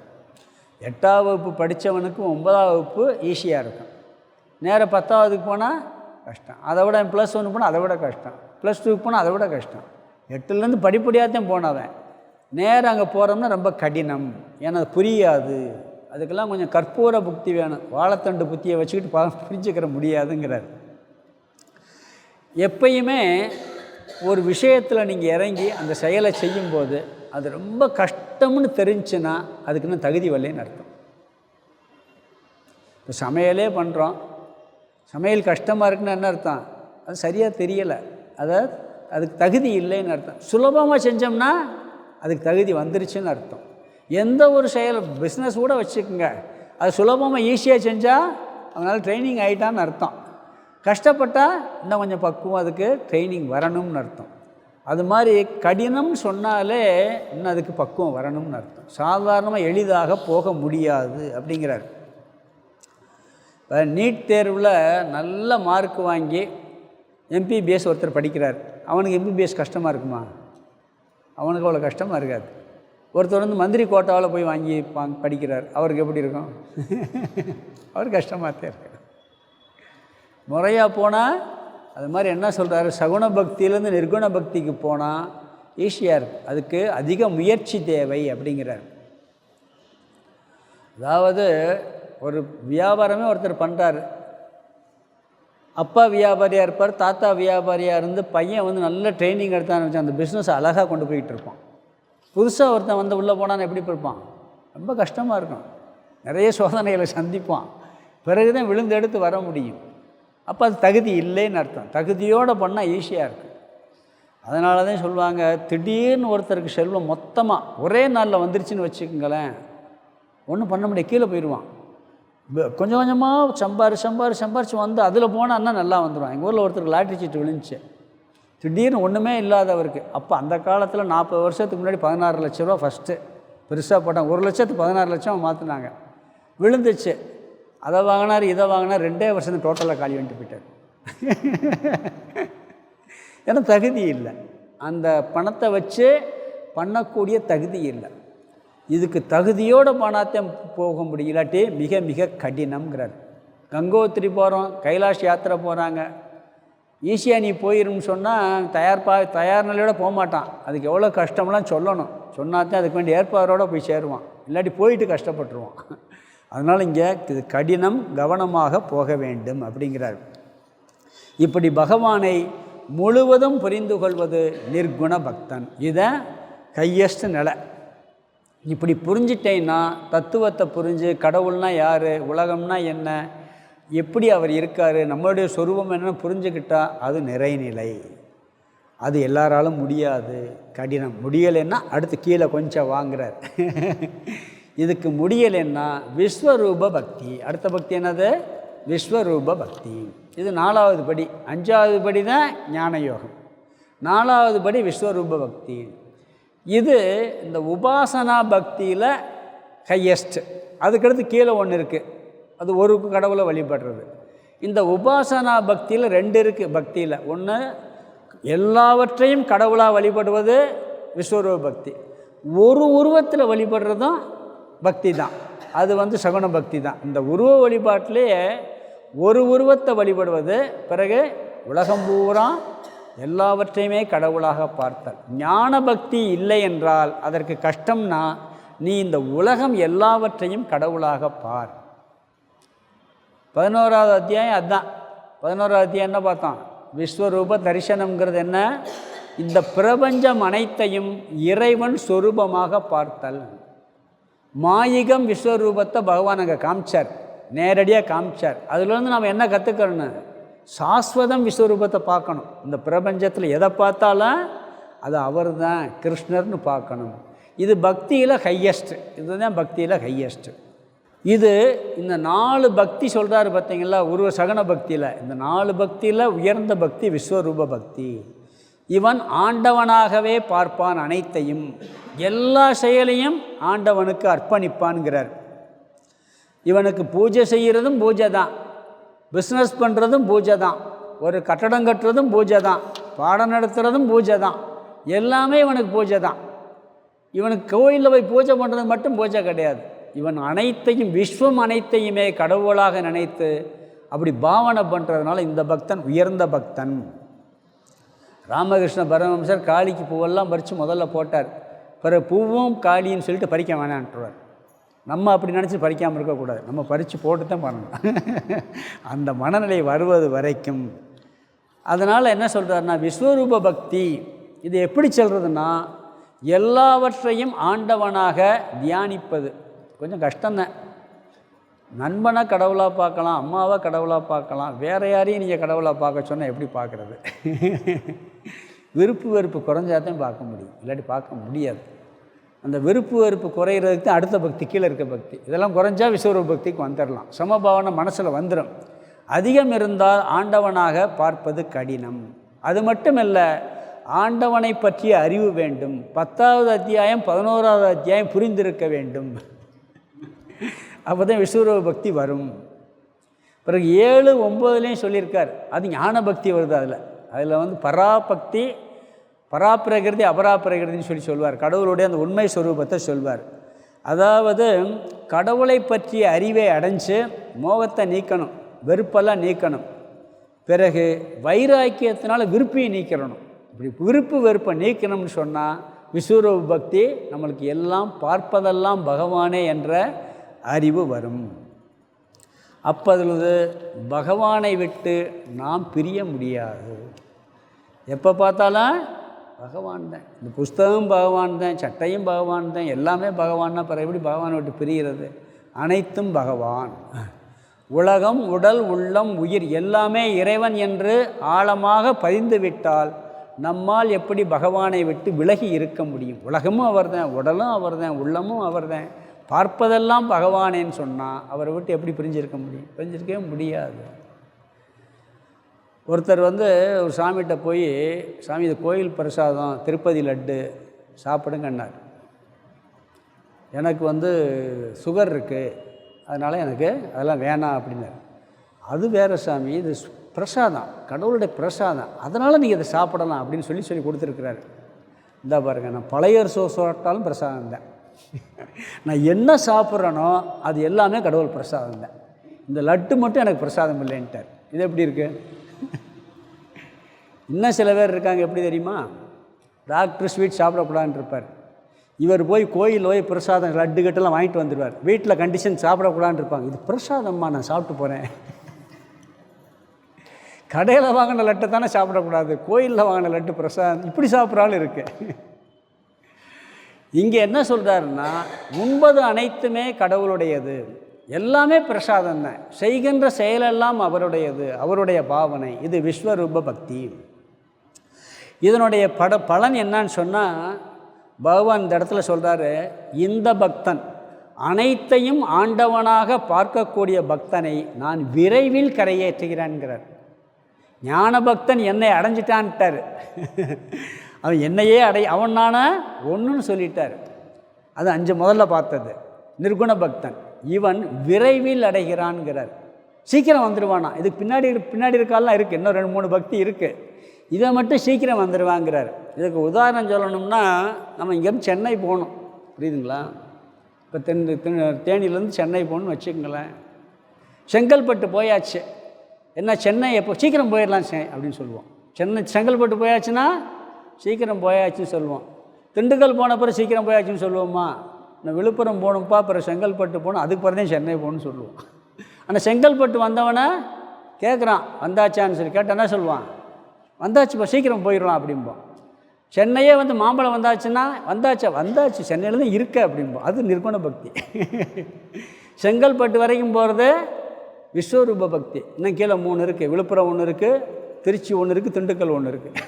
8ஆம் வகுப்பு படித்தவனுக்கு 9ஆம் வகுப்பு ஈஸியாக இருக்கும். நேராக 10ஆவதுக்கு போனால் கஷ்டம். அதை விட +1 போனால் அதை விட கஷ்டம். +2க்கு போனால் அதை விட கஷ்டம். 8லேருந்து படிப்படியாகத்தான் போனவன். நேராக அங்கே போகிறோம்னா ரொம்ப கடினம். ஏன்னா அது புரியாது. அதுக்கெல்லாம் கொஞ்சம் கற்பூர புக்தி வேணும். வாழைத்தண்டு புத்தியை வச்சுக்கிட்டு புரிஞ்சுக்கிற முடியாதுங்கிறார். எப்பயுமே ஒரு விஷயத்தில் நீங்கள் இறங்கி அந்த செயலை செய்யும்போது அது ரொம்ப கஷ்டம்னு தெரிஞ்சுன்னா அதுக்குன்னு தகுதி வரலைன்னு அர்த்தம். இப்போ சமையலே பண்ணுறோம், சமையல் கஷ்டமாக இருக்குன்னு என்ன அர்த்தம்? அது சரியாக தெரியலை, அதுக்கு தகுதி இல்லைன்னு அர்த்தம். சுலபமாக செஞ்சோம்னா அதுக்கு தகுதி வந்துருச்சுன்னு அர்த்தம். எந்த ஒரு செயல், பிஸ்னஸ் கூட வச்சுக்கோங்க, அது சுலபமாக ஈஸியாக செஞ்சால் அவனால் ட்ரைனிங் ஆகிட்டான்னு அர்த்தம். கஷ்டப்பட்டால் இன்னும் கொஞ்சம் பக்குவம், அதுக்கு ட்ரைனிங் வரணும்னு அர்த்தம். அது மாதிரி கடினம்னு சொன்னாலே இன்னும் அதுக்கு பக்குவம் வரணும்னு அர்த்தம். சாதாரணமாக எளிதாக போக முடியாது அப்படிங்கிறார். நீட் தேர்வில் நல்ல மார்க் வாங்கி எம்பிபிஎஸ் ஒருத்தர் படிக்கிறார். அவனுக்கு எம்பிபிஎஸ் கஷ்டமாக இருக்குமா? அவனுக்கு அவ்வளோ கஷ்டமாக இருக்காது. ஒருத்தர் மந்திரி கோட்டாவில் போய் வாங்கி படிக்கிறார். அவருக்கு எப்படி இருக்கும்? அவர் கஷ்டமாக தான் இருக்கார். முறையாக போனால் அது மாதிரி என்ன சொல்கிறாரு, சகுண பக்தியிலேருந்து நிர்குண பக்திக்கு போனால் ஈஸியாக இருக்குது. அதுக்கு அதிக முயற்சி தேவை அப்படிங்கிறார். அதாவது ஒரு வியாபாரமே ஒருத்தர் பண்ணுறாரு. அப்பா வியாபாரியாக இருப்பார், தாத்தா வியாபாரியாக இருந்து பையன் நல்ல ட்ரைனிங் எடுத்தான்னு வச்சு அந்த பிஸ்னஸ் அழகாக கொண்டு போய்கிட்டு இருப்பான். புதுசாக ஒருத்தன் உள்ளே போனான்னு எப்படி இருப்பான்? ரொம்ப கஷ்டமாக இருக்கும். நிறைய சோதனைகளை சந்திப்பான். பிறகு தான் விழுந்து எடுத்து வர முடியும். அப்போ அது தகுதி இல்லைன்னு அர்த்தம். தகுதியோடு பண்ணால் ஈஸியாக இருக்குது. அதனால தான் சொல்லுவாங்க, திடீர்னு ஒருத்தருக்கு செல்வம் மொத்தமாக ஒரே நாளில் வந்துருச்சுன்னு வச்சுக்கோங்களேன், ஒன்றும் பண்ண முடியாது, கீழே போயிடுவான். கொஞ்சம் கொஞ்சமாக சம்பாரிச்சு வந்து அதில் போனான்னா நல்லா வந்துடும். எங்கள் ஊரில் ஒருத்தருக்கு லாட்ரி சீட்டு விழுந்துச்சு, திடீர்னு ஒன்றுமே இல்லாதவருக்கு. அப்போ அந்த காலத்தில் 40 வருஷத்துக்கு முன்னாடி 16 லட்ச ரூபா ஃபஸ்ட்டு பெருசாக போட்டாங்க. 1 லட்சத்துக்கு 16 லட்சம் மாற்றினாங்க. விழுந்துச்சு, அதை வாங்கினார் இதை வாங்கினார், 2 வருஷம் டோட்டலாக காலி வந்துட்டு போயிட்டார். ஏன்னா தகுதி இல்லை, அந்த பணத்தை வச்சு பண்ணக்கூடிய தகுதி இல்லை. இதுக்கு தகுதியோடு பணத்தை போக முடியலாட்டி மிக மிக கடினம்ங்கிறார். கங்கோத்திரி போகிறோம், கைலாஷ் யாத்திரை போகிறாங்க, ஈஸியாக நீ போயிருன்னு சொன்னால் தயார் நிலையோடு போக மாட்டான். அதுக்கு எவ்வளோ கஷ்டம்லாம் சொல்லணும், சொன்னாத்தான் அதுக்கு வேண்டிய ஏற்பாடோடு போய் சேருவான், இல்லாட்டி போயிட்டு கஷ்டப்பட்டுருவான். அதனால் இங்கே இது கடினம், கவனமாக போக வேண்டும் அப்படிங்கிறார். இப்படி பகவானை முழுவதும் புரிந்து கொள்வது நிர்குண பக்தன். இதை ஹையஸ்ட் நிலை. இப்படி புரிஞ்சிட்டேன்னா தத்துவத்தை புரிஞ்சு கடவுள்னா யார், உலகம்னா என்ன, எப்படி அவர் இருக்கார், நம்மளுடைய சொரூபம் என்னன்னு புரிஞ்சுக்கிட்டால் அது நிறைநிலை. அது எல்லாராலும் முடியாது, கடினம். முடியலைன்னா அடுத்து கீழே கொஞ்சம் வாங்குறார். இதுக்கு முடியலைன்னா விஸ்வரூப பக்தி. அடுத்த பக்தி என்னது? விஸ்வரூப பக்தி. இது 4வது படி. 5வது படி தான் ஞான யோகம், 4வது படி விஸ்வரூப பக்தி. இது இந்த உபாசனா பக்தியில் ஹையஸ்ட். அதுக்கடுத்து கீழே ஒன்று இருக்குது, அது ஒரு கடவுளை வழிபடுறது. இந்த உபாசனா பக்தியில் 2 இருக்குது. பக்தியில் ஒன்று எல்லாவற்றையும் கடவுளாக வழிபடுவது விஸ்வரூப பக்தி, ஒரு உருவத்தில் வழிபடுறதும் பக்தி தான், அது சகுன பக்தி தான். இந்த உருவ வழிபாட்டிலேயே ஒரு உருவத்தை வழிபடுவது, பிறகு உலகம் பூரா எல்லாவற்றையுமே கடவுளாக பார்த்தல். ஞான பக்தி இல்லை என்றால் அதற்கு கஷ்டம்னா, நீ இந்த உலகம் எல்லாவற்றையும் கடவுளாக பார். 11வது அத்தியாயம் அதுதான். 11வது அத்தியாயம் என்ன பார்த்தோம்? விஸ்வரூப தரிசனம்ங்கிறது என்ன? இந்த பிரபஞ்சம் அனைத்தையும் இறைவன் சொரூபமாக பார்த்தல். மாயிகம் விஸ்வரூபத்தை பகவான் அங்கே காமிச்சார், நேரடியாக காமிச்சார். அதுலேருந்து நாம் என்ன கற்றுக்கணும்? சாஸ்வதம் விஸ்வரூபத்தை பார்க்கணும். இந்த பிரபஞ்சத்தில் எதை பார்த்தாலும் அது அவர் தான், கிருஷ்ணர்னு பார்க்கணும். இது பக்தியில் ஹையஸ்ட்டு. இதுதான் பக்தியில் ஹையஸ்ட்டு. இது இந்த 4 பக்தி சொல்கிறாரு பார்த்தீங்களா, உருவ சகன பக்தியில். இந்த 4 பக்தியில் உயர்ந்த பக்தி விஸ்வரூப பக்தி. இவன் ஆண்டவனாகவே பார்ப்பான், அனைத்தையும் எல்லா செயலையும் ஆண்டவனுக்கு அர்ப்பணிப்பான்கிறார். இவனுக்கு பூஜை செய்கிறதும் பூஜை தான், பிஸ்னஸ் பண்ணுறதும் பூஜை தான், ஒரு கட்டடம் கட்டுறதும் பூஜை தான், பாடம் நடத்துகிறதும் பூஜை தான், எல்லாமே இவனுக்கு பூஜை தான். இவனுக்கு கோயிலில் போய் பூஜை பண்ணுறது மட்டும் பூஜை கிடையாது. இவன் அனைத்தையும், விஸ்வம் அனைத்தையுமே கடவுளாக நினைத்து அப்படி பாவனை பண்ணுறதுனால இந்த பக்தன் உயர்ந்த பக்தன். ராமகிருஷ்ண பரமஹம்சர் காளிக்கு பூவெல்லாம் பறித்து முதல்ல போட்டார், பிறகு பூவும் காளின்னு சொல்லிட்டு பறிக்க வேணான்ட்டுருவார். நம்ம அப்படி நினச்சி பறிக்காமல் இருக்கக்கூடாது, நம்ம பறித்து போட்டு தான் பண்ணணும். அந்த மனநிலை வருவது வரைக்கும். அதனால் என்ன சொல்கிறாருன்னா, விஸ்வரூப பக்தி இது எப்படி சொல்கிறதுன்னா, எல்லாவற்றையும் ஆண்டவனாக தியானிப்பது. கொஞ்சம் கஷ்டம்தான். நண்பனாக கடவுளாக பார்க்கலாம், அம்மாவை கடவுளாக பார்க்கலாம், வேறு யாரையும் நீங்கள் கடவுளாக பார்க்க சொன்னால் எப்படி பார்க்குறது? விருப்பு வெறுப்பு குறைஞ்சாதான் பார்க்க முடியும், இல்லாட்டி பார்க்க முடியாது. அந்த விருப்பு வெறுப்பு குறையிறதுக்கு தான் அடுத்த பக்தி, கீழே இருக்க பக்தி. இதெல்லாம் குறைஞ்சா விஸ்வரூப பக்திக்கு வந்துடலாம். சமபாவனை மனசில் வந்துடும். அதிகம் இருந்தால் ஆண்டவனாக பார்ப்பது கடினம். அது மட்டும் இல்லை, ஆண்டவனை பற்றிய அறிவு வேண்டும். 10வது அத்தியாயம் 11வது அத்தியாயம் புரிந்திருக்க வேண்டும். அப்போ தான் விஸ்வரூப பக்தி வரும். பிறகு 7, 9லேயும் சொல்லியிருக்கார், அது ஞான பக்தி வருது. அதில் பராபக்தி, பராப்பிரகிருதி, அபராப்பிரகிருதின்னு சொல்லுவார். கடவுளுடைய அந்த உண்மை ஸ்வரூபத்தை சொல்வார். அதாவது கடவுளை பற்றிய அறிவை அடைஞ்சு மோகத்தை நீக்கணும், வெறுப்பெல்லாம் நீக்கணும். பிறகு வைராக்கியத்தினால விருப்பையை நீக்கிறணும். இப்படி விருப்பு வெறுப்பை நீக்கணும்னு சொன்னால் விஸ்வரூப பக்தி நம்மளுக்கு எல்லாம் பார்ப்பதெல்லாம் பகவானே என்ற அறிவு வரும். அப்பொழுது பகவானை விட்டு நாம் பிரிய முடியாது. எப்போ பார்த்தாலும் பகவான் தான். இந்த புஸ்தகம் பகவான் தான், சட்டையும் பகவான் தான், எல்லாமே பகவான்னா பிறகு எப்படி பகவானை விட்டு பிரிகிறது? அனைத்தும் பகவான். உலகம், உடல், உள்ளம், உயிர் எல்லாமே இறைவன் என்று ஆழமாக பதிந்து விட்டால் நம்மால் எப்படி பகவானை விட்டு விலகி இருக்க முடியும்? உலகமும் அவர்தான், உடலும் அவர்தான், உள்ளமும் அவர்தான், பார்ப்பதெல்லாம் பகவானேன்னு சொன்னால் அவரை விட்டு எப்படி பிரிஞ்சிருக்க முடியும்? பிரிஞ்சிருக்கவே முடியாது. ஒருத்தர் ஒரு சாமிகிட்ட போய், சாமி இது கோயில் பிரசாதம் திருப்பதி லட்டு சாப்பிடுங்கன்னார். எனக்கு சுகர் இருக்குது, அதனால் எனக்கு அதெல்லாம் வேணாம் அப்படின்னார். அது வேறு சாமி, இது பிரசாதம், கடவுளுடைய பிரசாதம், அதனால் நீங்கள் இதை சாப்பிடலாம் அப்படின்னு சொல்லி கொடுத்துருக்குறாரு. இந்த பாருங்கள், நான் பழைய சாப்பிட்டாலும் பிரசாதம் தான். நான் என்ன சாப்பிட்றேனோ அது எல்லாமே கடவுள் பிரசாதம் தான். இந்த லட்டு மட்டும் எனக்கு பிரசாதம் இல்லைன்ட்டார். இது எப்படி இருக்குது? இன்னும் சில பேர் இருக்காங்க, எப்படி தெரியுமா? டாக்டர் ஸ்வீட் சாப்பிடக்கூடாதுன்னு இருப்பார். இவர் போய் கோயில் போய் பிரசாதம் லட்டு கட்டெல்லாம் வாங்கிட்டு வந்துடுவார். வீட்டில் கண்டிஷன் சாப்பிடக்கூடாதுன்னு இருப்பாங்க. இது பிரசாதம்மா, நான் சாப்பிட்டு போகிறேன். கடையில் வாங்கின லட்டை தானே சாப்பிடக்கூடாது, கோயிலில் வாங்கின லட்டு பிரசாதம். இப்படி சாப்பிட்றாலும் இருக்குது. இங்கே என்ன சொல்கிறாருன்னா, உண்பது அனைத்துமே கடவுளுடையது, எல்லாமே பிரசாதம் தான், செய்கின்ற செயலெல்லாம் அவருடையது, அவருடைய பாவனை. இது விஸ்வரூப பக்தி. இதனுடைய பலன் என்னன்னு சொன்னால், பகவான் இந்த இடத்துல சொல்கிறாரு, இந்த பக்தன் அனைத்தையும் ஆண்டவனாக பார்க்கக்கூடிய பக்தனை நான் விரைவில் கரையேற்றுகிறேன்கிறார். ஞான பக்தன் என்னை அடைஞ்சிட்டான்ட்டார். அவன் என்னையே அவன் நானா ஒன்றுன்னு சொல்லிட்டார். அது 5 முதல்ல பார்த்தது. நிர்குண பக்தன் இவன் விரைவில் அடைகிறான்கிறார். சீக்கிரம் வந்துடுவானா. இதுக்கு பின்னாடி இருக்காலாம் இருக்குது, இன்னும் 2-3 பக்தி இருக்குது. இதை மட்டும் சீக்கிரம் வந்துடுவாங்கிறார். இதுக்கு உதாரணம் சொல்லணும்னா, நம்ம இங்கேருந்து சென்னை போகணும், புரியுதுங்களா? இப்போ தேனியிலேருந்து சென்னை போகணுன்னு வச்சுக்கோங்களேன். செங்கல்பட்டு போயாச்சு, என்ன சென்னை எப்போ சீக்கிரம் போயிடலாம் அப்படின்னு சொல்லுவோம். செங்கல்பட்டு போயாச்சுன்னா சீக்கிரம் போயாச்சுன்னு சொல்லுவோம். திண்டுக்கல் போன பிறகு சீக்கிரம் போயாச்சுன்னு சொல்லுவோம்மா. நான் விழுப்புரம் போகணும்ப்பா, அப்புறம் செங்கல்பட்டு போகணும், அதுக்கு பிறகு தான் சென்னை போகணும்னு சொல்லுவோம். ஆனால் செங்கல்பட்டு வந்தவனை கேட்குறான், வந்தாச்சான்னு சொல்லி கேட்டால் என்ன சொல்லுவான்? வந்தாச்சுப்பா, சீக்கிரம் போயிடலாம் அப்படிம்போம். சென்னையே மாம்பழம் வந்தாச்சுன்னா வந்தாச்சு சென்னையில் தான் இருக்க அப்படிம்போம். அது நிர்குண பக்தி. செங்கல்பட்டு வரைக்கும் போகிறது விஸ்வரூப பக்தி. இன்னும் கீழே 3 இருக்குது. விழுப்புரம் 1 இருக்குது, திருச்சி 1 இருக்குது, திண்டுக்கல் 1 இருக்குது.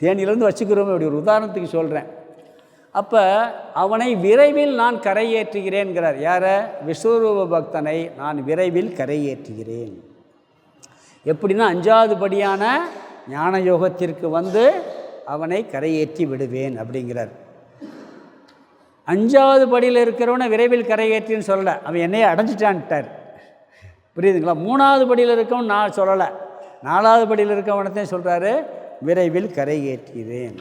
தேனியிலேருந்து வச்சுக்கிறோமே, அப்படி ஒரு உதாரணத்துக்கு சொல்கிறேன். அப்போ அவனை விரைவில் நான் கரையேற்றுகிறேன்கிறார். யாரை? விஸ்வரூப பக்தனை நான் விரைவில் கரையேற்றுகிறேன். எப்படின்னா 5வது படியான ஞான யோகத்திற்கு அவனை கரையேற்றி விடுவேன் அப்படிங்கிறார். 5வது படியில் இருக்கிறவனை விரைவில் கரையேற்றின்னு சொல்லலை, அவன் என்னையே அடைஞ்சிட்டான்ட்டார். புரியுதுங்களா? 3வது படியில் இருக்கவன் நான் சொல்லலை, 4வது படியில் இருக்கவனத்தையும் சொல்கிறாரு, விரைவில் கரையேற்றுகிறேன்.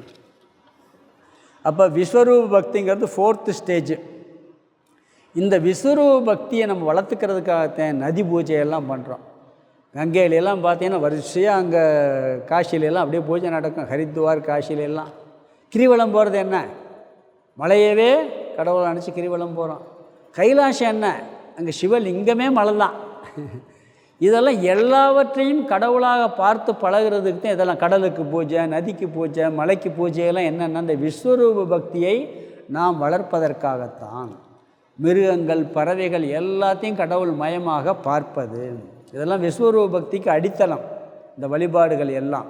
அப்போ விஸ்வரூப பக்திங்கிறது 4th ஸ்டேஜ். இந்த விஸ்வரூப பக்தியை நம்ம வளர்த்துக்கிறதுக்காகத்தான் நதி பூஜையெல்லாம் பண்ணுறோம். கங்கையிலெல்லாம் பார்த்தீங்கன்னா வரிசையாக அங்கே காசிலெல்லாம் அப்படியே பூஜை நடக்கும். ஹரித்வார் காசிலெல்லாம் கிரிவலம் போகிறது என்ன? மலையவே கடவுளை நினச்சி கிரிவலம் போகிறோம். கைலாசம் என்ன? அங்கே சிவலிங்கமே மலை தான். இதெல்லாம் எல்லாவற்றையும் கடவுளாக பார்த்து பழகிறதுக்கு தான் இதெல்லாம். கடலுக்கு பூஜை, நதிக்கு பூஜை, மலைக்கு பூஜையெல்லாம் என்னென்னா இந்த விஸ்வரூப பக்தியை நாம் வளர்ப்பதற்காகத்தான். மிருகங்கள், பறவைகள் எல்லாத்தையும் கடவுள் மயமாக பார்ப்பது, இதெல்லாம் விஸ்வரூப பக்திக்கு அடித்தளம். இந்த வழிபாடுகள் எல்லாம்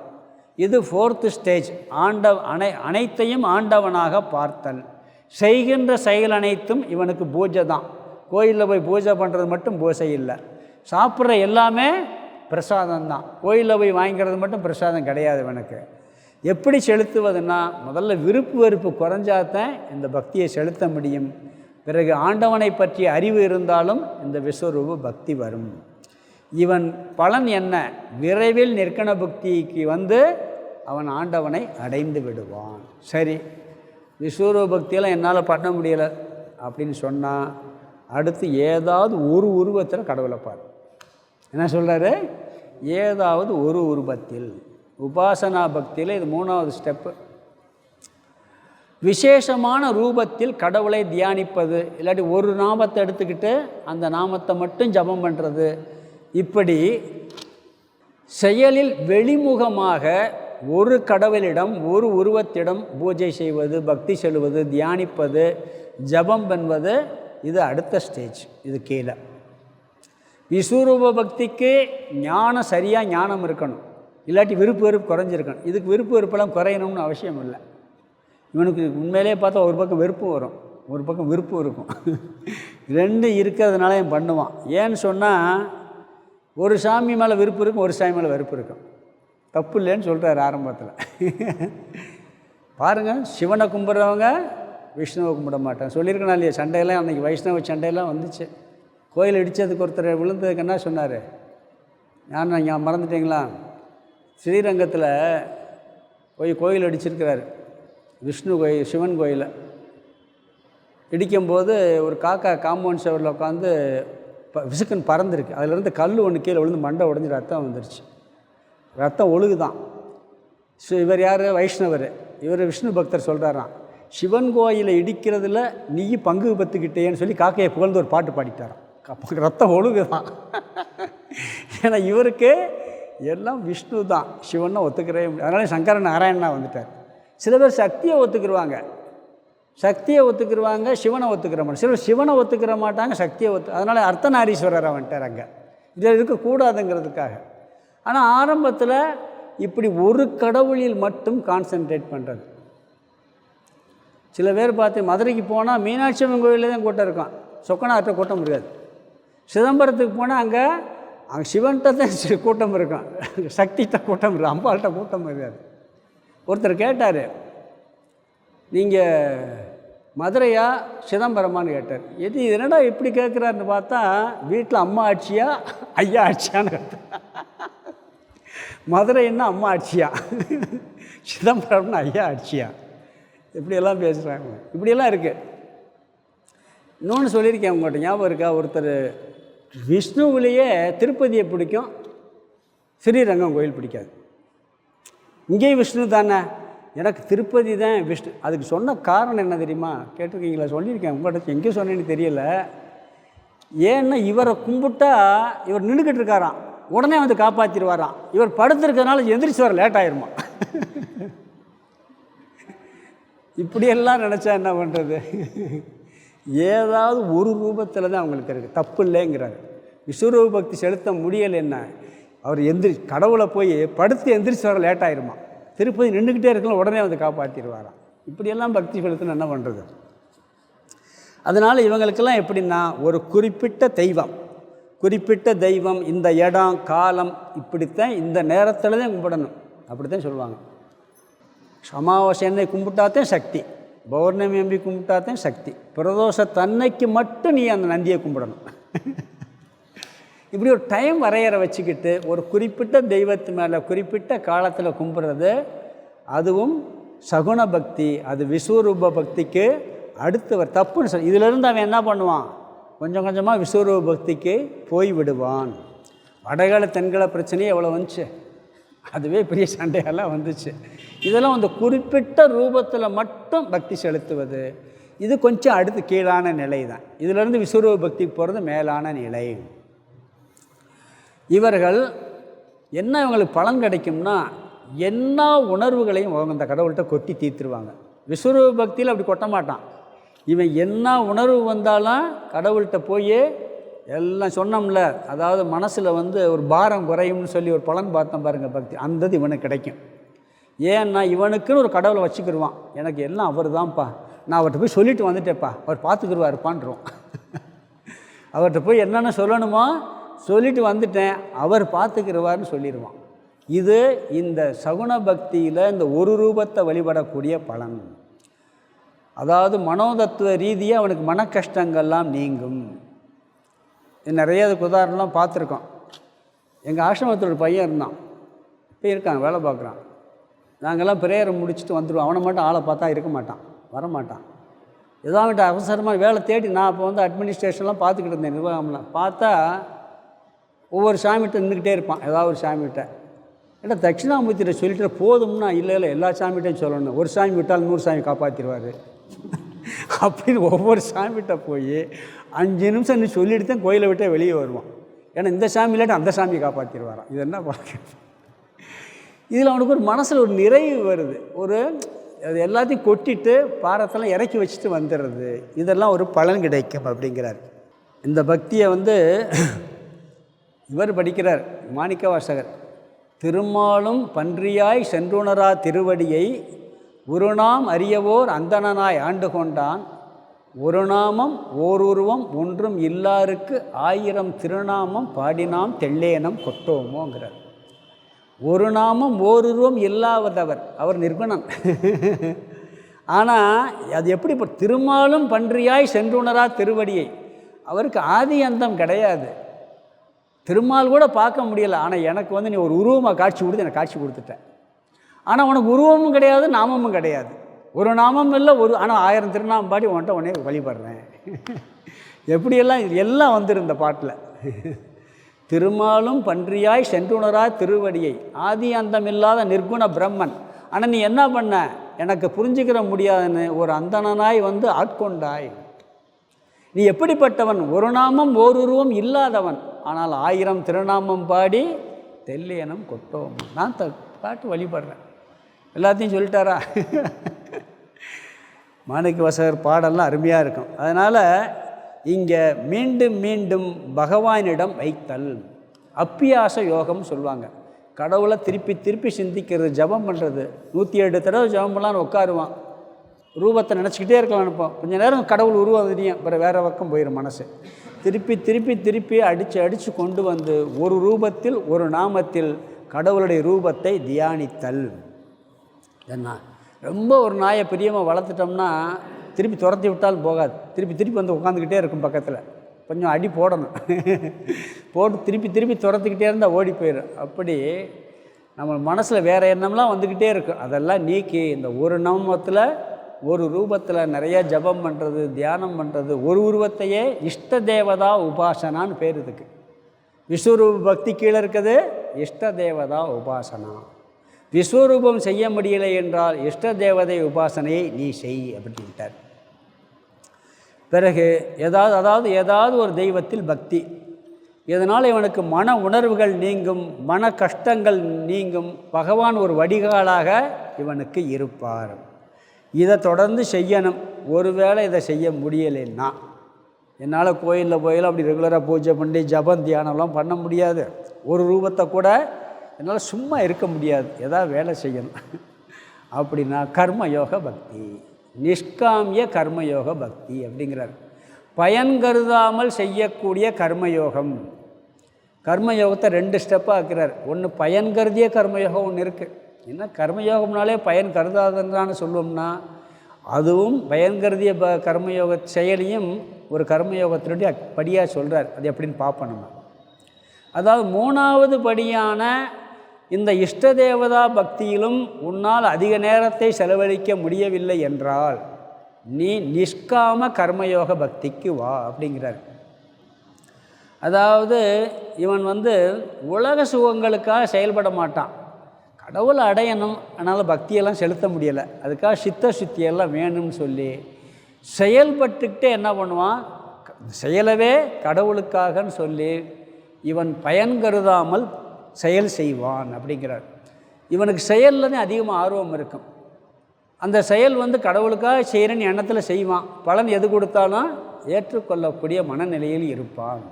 இது 4th ஸ்டேஜ். அனைத்தையும் ஆண்டவனாக பார்த்தல். செய்கின்ற செயல் அனைத்தும் இவனுக்கு பூஜை தான். கோயிலில் போய் பூஜை பண்ணுறது மட்டும் பூஜை இல்லை. சாப்பிட்ற எல்லாமே பிரசாதம் தான். கோயிலில் போய் வாங்கிக்கிறது மட்டும் பிரசாதம் கிடையாது இவனுக்கு. எப்படி செலுத்துவதுன்னா, முதல்ல விருப்பு வெறுப்பு குறைஞ்சாதான் இந்த பக்தியை செலுத்த முடியும். பிறகு ஆண்டவனை பற்றிய அறிவு இருந்தாலும் இந்த விஸ்வரூப பக்தி வரும். இவன் பலன் என்ன? விரைவில் நிற்கண பக்திக்கு அவன் ஆண்டவனை அடைந்து விடுவான். சரி, விஸ்வரூப பக்தியெல்லாம் என்னால் பண்ண முடியலை அப்படின்னு சொன்னால், அடுத்து ஏதாவது ஒரு உருவத்தில் கடவுளை பாரு. என்ன சொல்கிறாரு? ஏதாவது ஒரு உருவத்தில். உபாசனா பக்தியில் இது 3வது ஸ்டெப்பு. விசேஷமான ரூபத்தில் கடவுளை தியானிப்பது, இல்லாட்டி ஒரு நாமத்தை எடுத்துக்கிட்டு அந்த நாமத்தை மட்டும் ஜபம் பண்ணுறது. இப்படி செயலில் வெளிமுகமாக ஒரு கடவுளிடம், ஒரு உருவத்திடம் பூஜை செய்வது, பக்தி செல்வது, தியானிப்பது, ஜபம் பண்ணுவது, இது அடுத்த ஸ்டேஜ். இது கீழே. விஸ்வரூப பக்திக்கு சரியாக ஞானம் இருக்கணும். இல்லாட்டி விருப்பு குறைஞ்சிருக்கணும். இதுக்கு விருப்பெல்லாம் குறையணும்னு அவசியம் இல்லை. இவனுக்கு உண்மையிலே பார்த்தா ஒரு பக்கம் வெறுப்பும் வரும், ஒரு பக்கம் விருப்பம் இருக்கும். ரெண்டு இருக்கிறதுனால இவன் பண்ணுவான். ஏன்னு சொன்னால் ஒரு சாமி மேலே விருப்பு இருக்கும், ஒரு சாமி மேலே வெறுப்பு இருக்கும். தப்பு இல்லைன்னு சொல்கிறார் ஆரம்பத்தில். பாருங்கள், சிவனை கும்பிட்றவங்க விஷ்ணுவை கும்பிட மாட்டாங்க. சொல்லியிருக்கணும் இல்லையா, சண்டையெல்லாம் அன்றைக்கி வைஷ்ணவ சண்டையெல்லாம் வந்துச்சு. கோயில் இடித்ததுக்கு ஒருத்தர் விழுந்ததுக்கு என்ன சொன்னார், நான் மறந்துட்டீங்களா? ஸ்ரீரங்கத்தில் போய் கோயில் அடிச்சிருக்கிறார், விஷ்ணு கோயில், சிவன் கோயிலை இடிக்கும்போது ஒரு காக்கா காம்பவுண்ட் சவரில் உட்காந்து விசுக்குன்னு பறந்துருக்கு. அதிலேருந்து கல் ஒன்று கீழே விழுந்து மண்டை உடஞ்சி ரத்தம் வந்துருச்சு. ரத்தம் ஒழுகுதான். இவர் யார்? வைஷ்ணவர். இவர் விஷ்ணு பக்தர் சொல்கிறாராம், சிவன் கோயிலை இடிக்கிறதுல நீ பங்கு பத்துக்கிட்டேன்னு சொல்லி காக்கையை புகழ்ந்து ஒரு பாட்டு பாடிட்டாராம். ரத்தம் ஒழுகுதான். ஏன்னா இவருக்கு எல்லாம் விஷ்ணு தான், சிவன்னா ஒத்துக்கிறவே முடியாது. அதனால சங்கர நாராயணனா வந்துட்டார். சில பேர் சக்தியை ஒத்துக்கிடுவாங்க, சிவனை ஒத்துக்கிற மாட்டாங்க. சிலர் சிவனை ஒத்துக்கிற மாட்டாங்க, சக்தியை அதனால் அர்த்தநாரீஸ்வரரை வந்துட்டார் அங்கே. இதில் இருக்கக்கூடாதுங்கிறதுக்காக. ஆனால் ஆரம்பத்தில் இப்படி ஒரு கடவுளில் மட்டும் கான்சன்ட்ரேட் பண்ணுறது. சில பேர் பார்த்து மதுரைக்கு போனால் மீனாட்சி அம்மன் கோயிலில் தான் கூட்டம் இருக்கும், சொக்கநாட்ட கூட்டம் இருக்காது. சிதம்பரத்துக்கு போனால் அங்கே சிவன்கிட்ட தான் கூட்டம் இருக்கும், சக்திகிட்ட கூட்டம் இருக்கும், அம்பாள்கிட்ட கூட்டம் இருக்காது. ஒருத்தர் கேட்டார், நீங்கள் மதுரையா சிதம்பரமானு கேட்டார். இது என்னடா இப்படி கேட்குறாருன்னு பார்த்தா, வீட்டில் அம்மா ஆட்சியா ஐயா ஆட்சியான்னு கேட்டார். மதுரைன்னா அம்மா ஆட்சியா, சிதம்பரம்னா ஐயா ஆட்சியா, இப்படியெல்லாம் பேசுகிறாங்க. இப்படியெல்லாம் இருக்குது. இன்னொன்று சொல்லியிருக்கேன் உங்கள்கிட்ட, ஞாபகம் இருக்கா? ஒருத்தர் விஷ்ணுவிலேயே திருப்பதியை பிடிக்கும், ஸ்ரீரங்கம் கோயில் பிடிக்காது. இங்கேயும் விஷ்ணு தானே, எனக்கு திருப்பதி தான் விஷ்ணு. அதுக்கு சொன்ன காரணம் என்ன தெரியுமா? கேட்டிருக்கீங்களா? சொல்லியிருக்கேன் உங்கள்கிட்ட, எங்கே சொன்னேன்னு தெரியல. ஏன்னா இவரை கும்பிட்டா இவர் நின்றுக்கிட்டு இருக்காராம், உடனே வந்து காப்பாற்றிடுவாராம். இவர் படுத்திருக்கிறதுனால எந்திரிச்சு வர லேட் ஆயிருமா. இப்படியெல்லாம் நினச்சா என்ன பண்ணுறது? ஏதாவது ஒரு ரூபத்தில் தான் அவங்களுக்கு இருக்குது, தப்பு இல்லைங்கிறாரு. விஸ்வரூப பக்தி செலுத்த முடியலைன்னா அவர் கடவுளை போய் படுத்து எந்திரிச்சு வர லேட் ஆயிருமா. திருப்பதி நின்றுக்கிட்டே இருக்கலாம், உடனே வந்து காப்பாற்றிடுவாராம். இப்படியெல்லாம் பக்தி செலுத்தணும் என்ன பண்ணுறது? அதனால் இவங்களுக்கெல்லாம் எப்படின்னா, ஒரு குறிப்பிட்ட தெய்வம் இந்த இடம் காலம் இப்படித்தான், இந்த நேரத்தில் தான் கும்பிடணும், அப்படித்தான் சொல்லுவாங்க. அமாவாசை எண்ணெய் கும்பிட்டாத்தான் சக்தி, பௌர்ணமி அம்பி கும்பிட்டாத்தான் சக்தி, பிரதோஷ தன்னைக்கு மட்டும் நீ அந்த நந்தியை கும்பிடணும். இப்படி ஒரு டைம் வரையறை வச்சுக்கிட்டு ஒரு குறிப்பிட்ட தெய்வத்து மேலே குறிப்பிட்ட காலத்தில் கும்பிட்றது, அதுவும் சகுன பக்தி. அது விஸ்வரூப பக்திக்கு அடுத்தவர் தப்புன்னு சொல்லி இதிலிருந்து அவன் என்ன பண்ணுவான், கொஞ்சம் கொஞ்சமாக விஸ்வரூப பக்திக்கு போய் விடுவான். வடகால தென்கால பிரச்சனையே எவ்வளோ வந்துச்சு, அதுவே பெரிய சண்டையெல்லாம் வந்துச்சு. இதெல்லாம் அந்த குறிப்பிட்ட ரூபத்தில் மட்டும் பக்தி செலுத்துவது, இது கொஞ்சம் அடுத்து கீழான நிலை தான். இதிலேருந்து விஸ்வரூப பக்திக்கு போகிறது மேலான நிலை. இவர்கள் என்ன இவங்களுக்கு பலன் கிடைக்கும்னா, என்ன உணர்வுகளையும் அவங்க அந்த கடவுள்கிட்ட கொட்டி தீர்த்துருவாங்க. விஸ்வரூப பக்தியில் அப்படி கொட்ட மாட்டான். இவன் என்ன உணர்வு வந்தாலும் கடவுள்கிட்ட போய் எல்லாம் சொன்னோம்ல, அதாவது மனசில் ஒரு பாரம் குறையும்னு சொல்லி ஒரு பலன் பார்த்தோம் பாருங்கள் பக்தி, அந்த இவனுக்கு கிடைக்கும். ஏன்னா இவனுக்குன்னு ஒரு கடவுளை வச்சுக்கிடுவான், எனக்கு எல்லாம் அவர் தான்ப்பா, நான் அவர்கிட்ட போய் சொல்லிட்டு வந்துட்டேப்பா, அவர் பார்த்துக்கிடுவாருப்பான்றோம். அவர்கிட்ட போய் என்னென்ன சொல்லணுமோ சொல்லிட்டு வந்துட்டேன், அவர் பார்த்துக்கிறவார்னு சொல்லிடுவான். இது இந்த சகுன பக்தியில் இந்த ஒரு ரூபத்தை வழிபடக்கூடிய பலன். அதாவது மனோதத்துவ ரீதியாக அவனுக்கு மன கஷ்டங்கள்லாம் நீங்கும். நிறைய அதுக்கு உதாரணம்லாம் பார்த்துருக்கோம். எங்கள் ஆசிரமத்தில் ஒரு பையன் இருந்தான், இப்போ இருக்கான், வேலை பார்க்குறான். நாங்கள்லாம் பிரேயரை முடிச்சுட்டு வந்துடுவோம், அவனை மட்டும் ஆளை பார்த்தா இருக்க மாட்டான், வரமாட்டான். ஏதாவது அவசரமாக வேலை தேடி நான் அப்போ அட்மினிஸ்ட்ரேஷன்லாம் பார்த்துக்கிட்டு இருந்தேன், நிர்வாகம்லாம். பார்த்தா ஒவ்வொரு சாமிகிட்ட நின்றுக்கிட்டே இருப்பான், ஏதாவது ஒரு சாமிகிட்ட. ஏன்னா தட்சிணாமூர்த்திகிட்ட சொல்லிட்டு போதும்னா, இல்லை எல்லா சாமிகிட்டையும் சொல்லணும், ஒரு சாமி விட்டால் 100 சாமி காப்பாற்றிடுவார் அப்படின்னு ஒவ்வொரு சாமிகிட்ட போய் 5 நிமிஷம் நீ சொல்லிட்டு தான் கோயிலை விட்டே வெளியே வருவான். ஏன்னா இந்த சாமி இல்லாட்டி அந்த சாமியை காப்பாற்றிடுவாரான். இது என்ன பார்க்க, இதில் அவனுக்கு ஒரு மனசில் ஒரு நிறைவு வருது, ஒரு அது எல்லாத்தையும் கொட்டிட்டு பாரத்தெல்லாம் இறக்கி வச்சுட்டு வந்துடுறது. இதெல்லாம் ஒரு பலன் கிடைக்கும் அப்படிங்கிறார். இந்த பக்தியை இவர் படிக்கிறார், மாணிக்க வாசகர். திருமாலும் பன்றியாய் சென்றுணரா திருவடியை உருநாம் அறியவோர் அந்தணனாய் ஆண்டு கொண்டான். ஒரு நாமம் ஓருருவம் ஒன்றும் இல்லாருக்கு 1000 திருநாமம் பாடினாம் தெள்ளேனம் கொட்டோமோங்கிறார். ஒரு நாமம் ஓருருவம் இல்லாதவர் அவர் நிர்குணன். ஆனால் அது எப்படி இப்போ திருமாலும் பன்றியாய் சென்றுணரா திருவடியை, அவருக்கு ஆதி அந்தம் கிடையாது. திருமால் கூட பார்க்க முடியலை. ஆனால் எனக்கு நீ ஒரு உருவமாக காட்சி கொடுத்து எனக்கு காட்சி கொடுத்துட்டேன். ஆனால் உனக்கு உருவமும் கிடையாது, நாமமும் கிடையாது. ஒரு நாமம் இல்லை, ஆனால் 1000 திருநாமம் பாடி உடனே வழிபடுறேன். எப்படியெல்லாம் எல்லாம் வந்துடும் இந்த பாட்டில். திருமாலும் பன்றியாய் சென்றுணரா திருவடியை, ஆதி அந்தம் இல்லாத நிர்குண பிரம்மன். ஆனால் நீ என்ன பண்ண, எனக்கு புரிஞ்சுக்கிற முடியாதுன்னு ஒரு அந்தணனாய் ஆட்கொண்டாய். நீ எப்படிப்பட்டவன், ஒரு நாமம் ஓருருவம் இல்லாதவன், ஆனால் 1000 திருநாமம் பாடி தெல்லேனம் கொட்டோம். நான் பாட்டு வழிபடுறேன். எல்லாத்தையும் சொல்லிட்டாரா? மாணிக்க வாசகர் பாடலாம் அருமையாக இருக்கும். அதனால் இங்கே மீண்டும் மீண்டும் பகவானிடம் வைத்தல், அப்பியாச யோகம் சொல்லுவாங்க. கடவுளை திருப்பி திருப்பி சிந்திக்கிறது, ஜபம் பண்ணுறது. 107 தடவை ஜபம் பண்ணலான்னு உட்காருவான். ரூபத்தை நினச்சிக்கிட்டே இருக்கலாம். நினைப்போம் கொஞ்சம் நேரம் கடவுள் உருவம் தெரியும், அப்புறம் வேறு பக்கம் போயிடும் மனசு. திருப்பி திருப்பி திருப்பி அடித்து கொண்டு ஒரு ரூபத்தில் ஒரு நாமத்தில் கடவுளுடைய ரூபத்தை தியானித்தல். என்ன ரொம்ப ஒரு நாயை பிரியமாக வளர்த்துட்டோம்னா திருப்பி துரத்தி விட்டாலும் போகாது. திருப்பி திருப்பி உட்காந்துக்கிட்டே இருக்கும் பக்கத்தில். கொஞ்சம் அடி போடணும். போட்டு திருப்பி திருப்பி துரத்திக்கிட்டே இருந்தால் ஓடி போயிடும். அப்படி நம்ம மனசில் வேறு எண்ணம்லாம் வந்துக்கிட்டே இருக்கும். அதெல்லாம் நீக்கி இந்த ஒரு நாமத்தில் ஒரு ரூபத்தில் நிறைய ஜபம் பண்ணுறது, தியானம் பண்ணுறது. ஒரு உருவத்தையே இஷ்ட தேவதா உபாசனான்னு பேர் இதுக்கு. விஸ்வரூப பக்தி கீழே இருக்குது இஷ்ட தேவதா உபாசனா. விஸ்வரூபம் செய்ய முடியலை என்றால் இஷ்ட தேவதை உபாசனையை நீ செய் அப்படின்ட்டார். பிறகு ஏதாவது ஒரு தெய்வத்தில் பக்தி, இதனால் இவனுக்கு மன உணர்வுகள் நீங்கும், மன கஷ்டங்கள் நீங்கும். பகவான் ஒரு வடிகாலாக இவனுக்கு இருப்பார். இதை தொடர்ந்து செய்யணும். ஒருவேளை இதை செய்ய முடியலைன்னா, என்னால் கோயிலில் போயில அப்படி ரெகுலராக பூஜை பண்ணி ஜபம் தியானம்லாம் பண்ண முடியாது. ஒரு ரூபத்தை கூட என்னால் சும்மா இருக்க முடியாது, ஏதாவது வேலை செய்யணும். அப்படின்னா கர்மயோக பக்தி, நிஷ்காமிய கர்மயோக பக்தி அப்படிங்கிறார். பயன் கருதாமல் செய்யக்கூடிய கர்மயோகம். கர்மயோகத்தை 2 ஸ்டெப்பாக ஆக்கிறார். ஒன்று பயன் கருதிய கர்மயோகம் ஒன்று இருக்குது. என்ன கர்மயோகம்னாலே பயன் கருதாதுன்றான்னு சொல்லுவோம்னா, அதுவும் பயன் கருதிய கர்மயோக செயலியும் ஒரு கர்மயோகத்தினுடைய படியாக சொல்கிறார். அது எப்படின்னு பார்ப்போம் நம்ம. அதாவது 3வது படியான இந்த இஷ்ட தேவதா பக்தியிலும் உன்னால் அதிக நேரத்தை செலவழிக்க முடியவில்லை என்றால் நீ நிஷ்காம கர்மயோக பக்திக்கு வா அப்படிங்கிறார். அதாவது இவன் உலக சுகங்களுக்காக செயல்பட மாட்டான். கடவுளை அடையணும், அதனால் பக்தியெல்லாம் செலுத்த முடியலை, அதுக்காக சித்த சுத்தியெல்லாம் வேணும்னு சொல்லி செயல்பட்டுக்கிட்டே என்ன பண்ணுவான், செயலவே கடவுளுக்காகன்னு சொல்லி இவன் பயன் கருதாமல் செயல் செய்வான் அப்படிங்கிறார். இவனுக்கு செயலில் அதிகமாக ஆர்வம் இருக்கும். அந்த செயல் கடவுளுக்காக செய்கிறேன்னு எண்ணத்தில் செய்வான். பலன் எது கொடுத்தாலும் ஏற்றுக்கொள்ளக்கூடிய மனநிலையில் இருப்பான்.